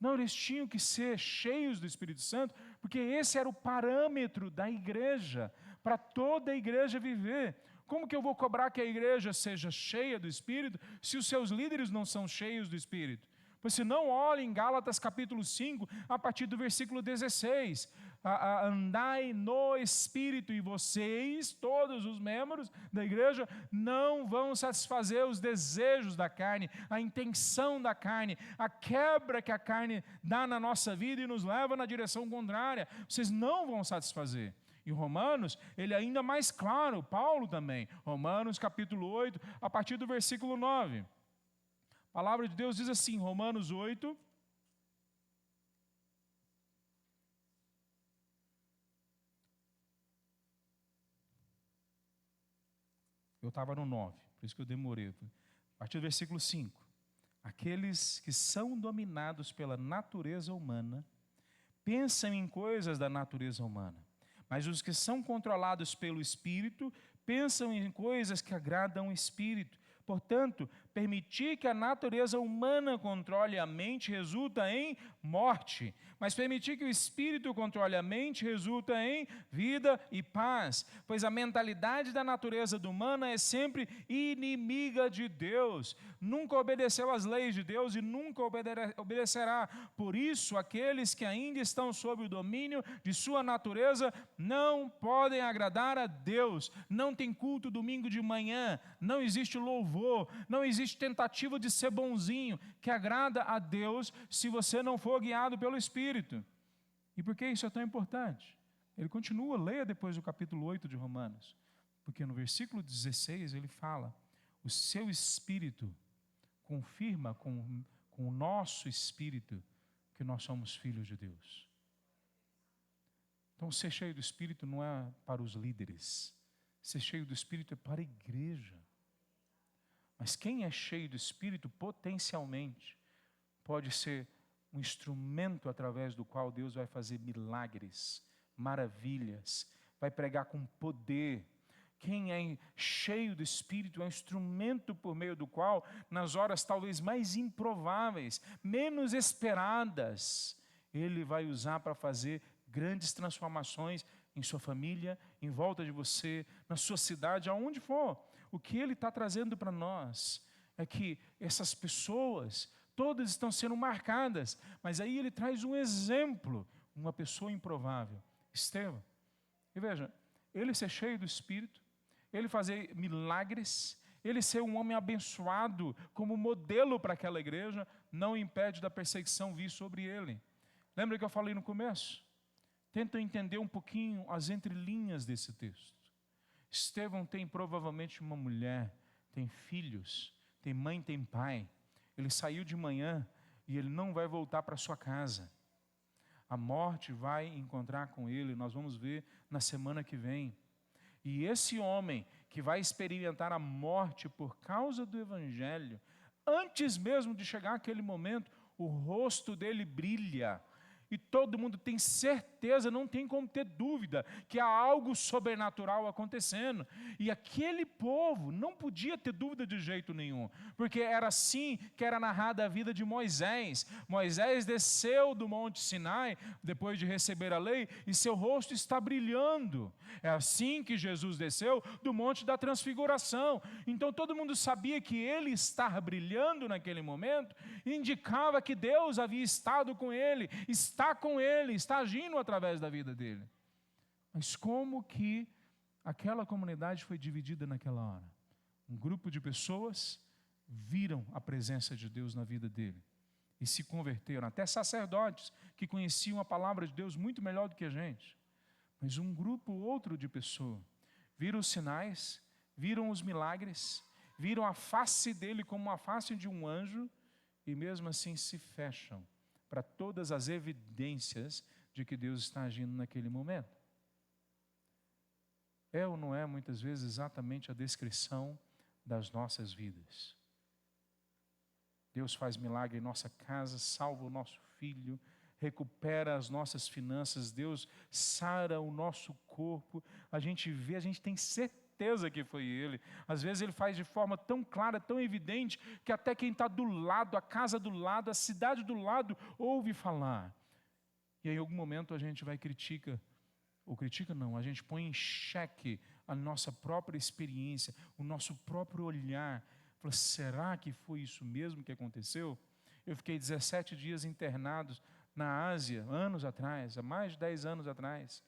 Não, eles tinham que ser cheios do Espírito Santo, porque esse era o parâmetro da igreja, para toda a igreja viver. Como que eu vou cobrar que a igreja seja cheia do Espírito, se os seus líderes não são cheios do Espírito? Pois se não, olhe em Gálatas capítulo 5, a partir do versículo 16. Andai no Espírito, e vocês, todos os membros da igreja, não vão satisfazer os desejos da carne, a intenção da carne, a quebra que a carne dá na nossa vida e nos leva na direção contrária. Vocês não vão satisfazer. Em Romanos, ele é ainda mais claro, Paulo também, Romanos capítulo 8, a partir do versículo 9. A palavra de Deus diz assim, Romanos 8, eu estava no 9, por isso que eu demorei. A partir do versículo 5. Aqueles que são dominados pela natureza humana, pensam em coisas da natureza humana. Mas os que são controlados pelo Espírito, pensam em coisas que agradam o Espírito. Portanto, permitir que a natureza humana controle a mente resulta em morte, mas permitir que o Espírito controle a mente resulta em vida e paz, pois a mentalidade da natureza humana é sempre inimiga de Deus, nunca obedeceu às leis de Deus e nunca obedecerá. Por isso, aqueles que ainda estão sob o domínio de sua natureza não podem agradar a Deus. Não tem culto domingo de manhã, não existe louvor, não existe tentativa de ser bonzinho, que agrada a Deus, se você não for guiado pelo Espírito. E por que isso é tão importante? Ele continua, leia depois do capítulo 8 de Romanos, porque no versículo 16 ele fala, o seu Espírito confirma com o nosso Espírito que nós somos filhos de Deus. Então ser cheio do Espírito não é para os líderes, ser cheio do Espírito é para a igreja. Mas quem é cheio do Espírito, potencialmente, pode ser um instrumento através do qual Deus vai fazer milagres, maravilhas, vai pregar com poder. Quem é cheio do Espírito é um instrumento por meio do qual, nas horas talvez mais improváveis, menos esperadas, ele vai usar para fazer grandes transformações em sua família, em volta de você, na sua cidade, aonde for. o que ele está trazendo para nós é que essas pessoas, todas estão sendo marcadas, mas aí ele traz um exemplo, uma pessoa improvável, Estevão. E veja, ele ser cheio do Espírito, ele fazer milagres, ele ser um homem abençoado como modelo para aquela igreja, não impede da perseguição vir sobre ele. Lembra que eu falei no começo? Tenta entender um pouquinho as entrelinhas desse texto. Estevão tem provavelmente uma mulher, tem filhos, tem mãe, tem pai. Ele saiu de manhã e ele não vai voltar para sua casa. A morte vai encontrar com ele, nós vamos ver na semana que vem. E esse homem que vai experimentar a morte por causa do Evangelho, antes mesmo de chegar aquele momento, o rosto dele brilha. E todo mundo tem certeza, não tem como ter dúvida, que há algo sobrenatural acontecendo. E aquele povo não podia ter dúvida de jeito nenhum, porque era assim que era narrada a vida de Moisés. Moisés desceu do Monte Sinai, depois de receber a lei, e seu rosto está brilhando. É assim que Jesus desceu do Monte da Transfiguração. Então todo mundo sabia que ele estar brilhando naquele momento, indicava que Deus havia estado com ele, está com ele, está agindo através da vida dele. Mas como que aquela comunidade foi dividida naquela hora? Um grupo de pessoas viram a presença de Deus na vida dele e se converteram, até sacerdotes que conheciam a palavra de Deus muito melhor do que a gente. Mas um grupo outro de pessoas viram os sinais, viram os milagres, viram a face dele como a face de um anjo e mesmo assim se fecham para todas as evidências de que Deus está agindo naquele momento. É ou não é, muitas vezes, exatamente a descrição das nossas vidas? Deus faz milagre em nossa casa, salva o nosso filho, recupera as nossas finanças, Deus sara o nosso corpo, a gente vê, a gente tem certeza que foi Ele. Às vezes Ele faz de forma tão clara, tão evidente, que até quem está do lado, a casa do lado, a cidade do lado, ouve falar. E aí, em algum momento, a gente vai critica não, a gente põe em xeque a nossa própria experiência, o nosso próprio olhar. Fala, será que foi isso mesmo que aconteceu? Eu fiquei 17 dias internado na Ásia, anos atrás, há mais de 10 anos atrás.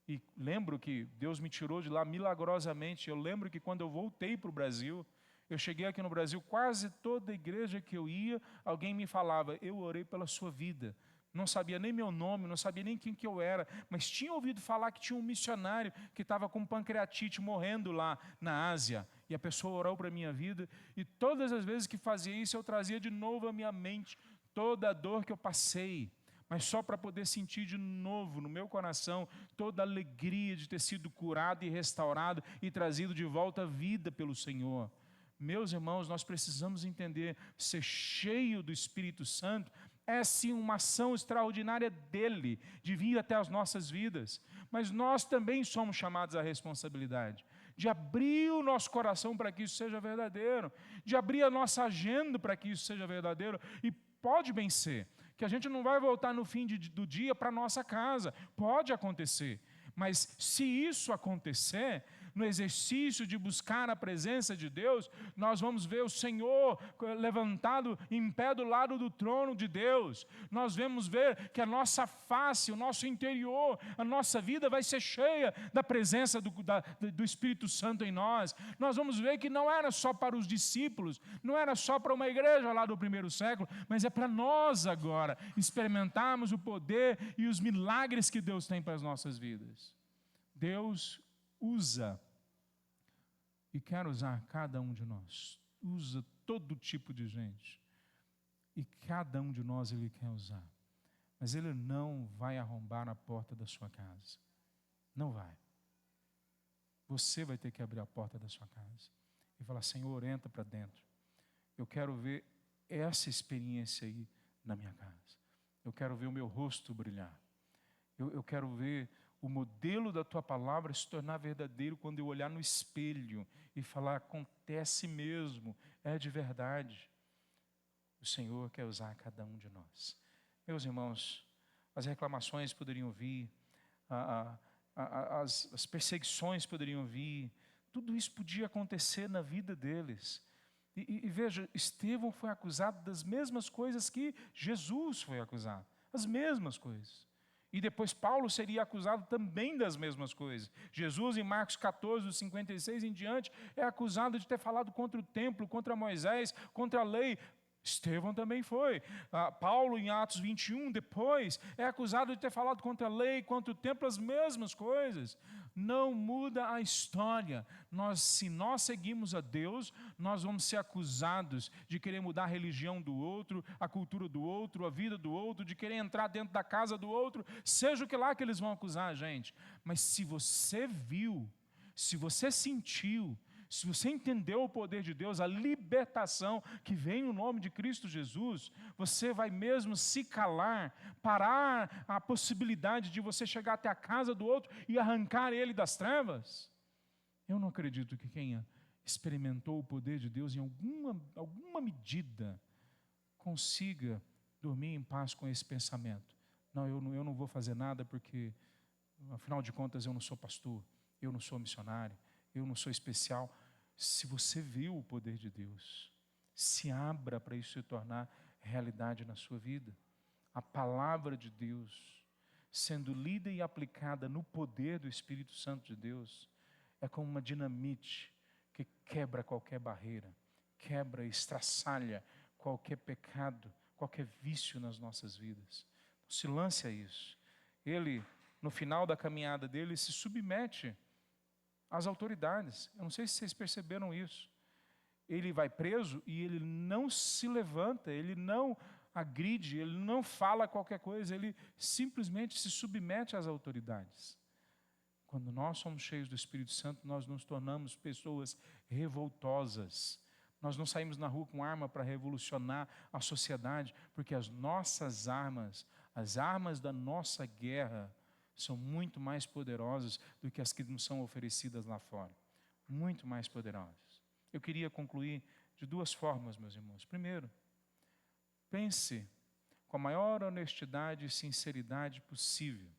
E lembro que Deus me tirou de lá milagrosamente. Eu lembro que quando eu voltei para o Brasil, eu cheguei aqui no Brasil, quase toda igreja que eu ia, alguém me falava, eu orei pela sua vida. Não sabia nem meu nome, não sabia nem quem que eu era, mas tinha ouvido falar que tinha um missionário que estava com pancreatite morrendo lá na Ásia. E a pessoa orou para a minha vida, e todas as vezes que fazia isso, eu trazia de novo à minha mente toda a dor que eu passei, mas só para poder sentir de novo no meu coração toda a alegria de ter sido curado e restaurado e trazido de volta à vida pelo Senhor. Meus irmãos, nós precisamos entender, ser cheio do Espírito Santo é sim uma ação extraordinária dele, de vir até as nossas vidas, mas nós também somos chamados à responsabilidade, de abrir o nosso coração para que isso seja verdadeiro, de abrir a nossa agenda para que isso seja verdadeiro, e pode bem ser, que a gente não vai voltar no fim do dia para a nossa casa, pode acontecer, mas se isso acontecer, no exercício de buscar a presença de Deus, nós vamos ver o Senhor levantado em pé do lado do trono de Deus. Nós vamos ver que a nossa face, o nosso interior, a nossa vida vai ser cheia da presença do Espírito Santo em nós. Nós vamos ver que não era só para os discípulos, não era só para uma igreja lá do primeiro século, mas é para nós agora experimentarmos o poder e os milagres que Deus tem para as nossas vidas. Deus usa e quer usar cada um de nós, usa todo tipo de gente, e cada um de nós Ele quer usar, mas Ele não vai arrombar a porta da sua casa, não vai. Você vai ter que abrir a porta da sua casa e falar, Senhor, entra para dentro, eu quero ver essa experiência aí na minha casa, eu quero ver o meu rosto brilhar, eu quero ver o modelo da tua palavra se tornar verdadeiro quando eu olhar no espelho e falar, acontece mesmo, é de verdade. O Senhor quer usar cada um de nós. Meus irmãos, as reclamações poderiam vir, as perseguições poderiam vir, Tudo isso podia acontecer na vida deles. E veja, Estevão foi acusado das mesmas coisas que Jesus foi acusado. As mesmas coisas. E depois Paulo seria acusado também das mesmas coisas. Jesus, em Marcos 14, dos 56 em diante, é acusado de ter falado contra o templo, contra Moisés, contra a lei. Estevão também foi. Paulo, em Atos 21, depois, é acusado de ter falado contra a lei, contra o templo, as mesmas coisas. Não muda a história. Se nós seguimos a Deus, nós vamos ser acusados de querer mudar a religião do outro, a cultura do outro, a vida do outro, de querer entrar dentro da casa do outro, seja o que lá que eles vão acusar a gente. Mas se você viu, se você sentiu, se você entendeu o poder de Deus, a libertação que vem no nome de Cristo Jesus, você vai mesmo se calar, parar a possibilidade de você chegar até a casa do outro e arrancar ele das trevas? Eu não acredito que quem experimentou o poder de Deus em alguma medida consiga dormir em paz com esse pensamento. Não, eu não vou fazer nada porque, afinal de contas, eu não sou pastor, eu não sou missionário, eu não sou especial. Se você viu o poder de Deus, se abra para isso se tornar realidade na sua vida. A palavra de Deus, sendo lida e aplicada no poder do Espírito Santo de Deus, é como uma dinamite que quebra qualquer barreira, quebra, estraçalha qualquer pecado, qualquer vício nas nossas vidas. Então, se lance a isso. Ele, no final da caminhada dele, se submete às autoridades. Eu não sei se vocês perceberam isso. Ele vai preso e ele não se levanta, ele não agride, ele não fala qualquer coisa, ele simplesmente se submete às autoridades. Quando nós somos cheios do Espírito Santo, nós nos tornamos pessoas revoltosas. Nós não saímos na rua com arma para revolucionar a sociedade, porque as nossas armas, as armas da nossa guerra, são muito mais poderosas do que as que nos são oferecidas lá fora. Muito mais poderosas. Eu queria concluir de duas formas, meus irmãos. Primeiro, pense com a maior honestidade e sinceridade possível.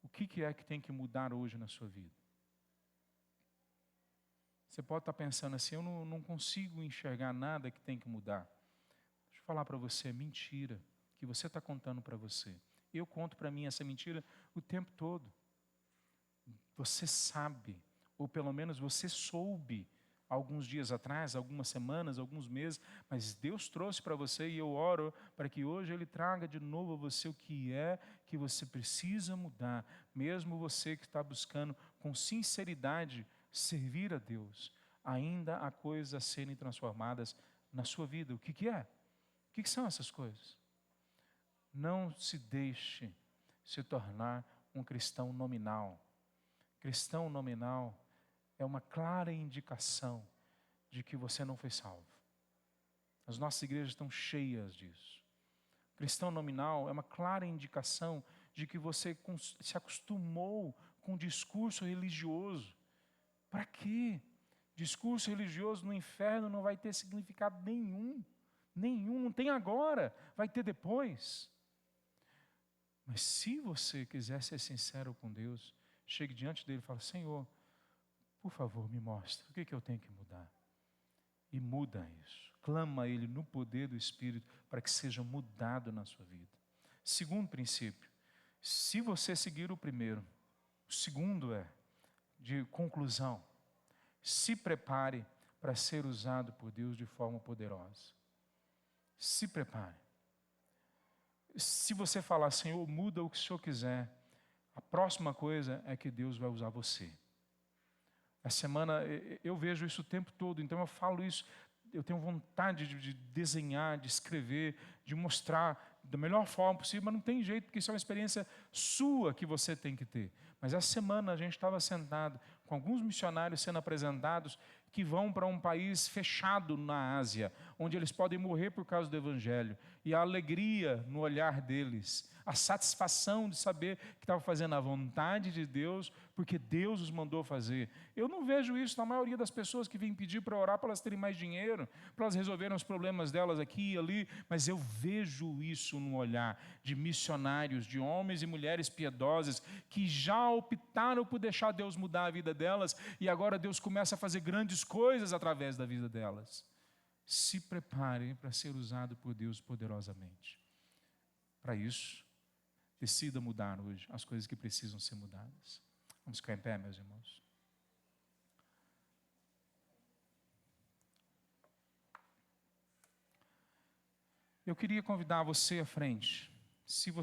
O que é que tem que mudar hoje na sua vida? Você pode estar pensando assim, eu não consigo enxergar nada que tem que mudar. Deixa eu falar para você, mentira, que você está contando para você. Eu conto para mim essa mentira o tempo todo. Você sabe, ou pelo menos você soube, alguns dias atrás, algumas semanas, alguns meses, mas Deus trouxe para você e eu oro para que hoje Ele traga de novo a você o que é que você precisa mudar. Mesmo você que está buscando com sinceridade servir a Deus, ainda há coisas a serem transformadas na sua vida. O que é? O que são essas coisas? Não se deixe se tornar um cristão nominal. Cristão nominal é uma clara indicação de que você não foi salvo. As nossas igrejas estão cheias disso. Cristão nominal é uma clara indicação de que você se acostumou com o discurso religioso. Para quê? Discurso religioso no inferno não vai ter significado nenhum. Nenhum, não tem agora, vai ter depois. Mas se você quiser ser sincero com Deus, chegue diante dele e fale, Senhor, por favor, me mostra o que eu tenho que mudar. E muda isso. Clama a Ele no poder do Espírito para que seja mudado na sua vida. Segundo princípio, se você seguir o primeiro, o segundo é de conclusão. Se prepare para ser usado por Deus de forma poderosa. Se prepare. Se você falar, Senhor, muda o que o Senhor quiser, a próxima coisa é que Deus vai usar você. Essa semana eu vejo isso o tempo todo, então eu falo isso, eu tenho vontade de desenhar, de escrever, de mostrar da melhor forma possível, mas não tem jeito, porque isso é uma experiência sua que você tem que ter. Mas essa semana a gente estava sentado com alguns missionários sendo apresentados que vão para um país fechado na Ásia, onde eles podem morrer por causa do Evangelho. E a alegria no olhar deles, a satisfação de saber que estavam fazendo a vontade de Deus, porque Deus os mandou fazer. Eu não vejo isso na maioria das pessoas que vêm pedir para orar para elas terem mais dinheiro, para elas resolverem os problemas delas aqui e ali, mas eu vejo isso no olhar de missionários, de homens e mulheres piedosos que já optaram por deixar Deus mudar a vida delas e agora Deus começa a fazer grandes coisas através da vida delas. Se preparem para ser usado por Deus poderosamente. Para isso, decida mudar hoje as coisas que precisam ser mudadas. Vamos ficar em pé, meus irmãos. Eu queria convidar você à frente. Se você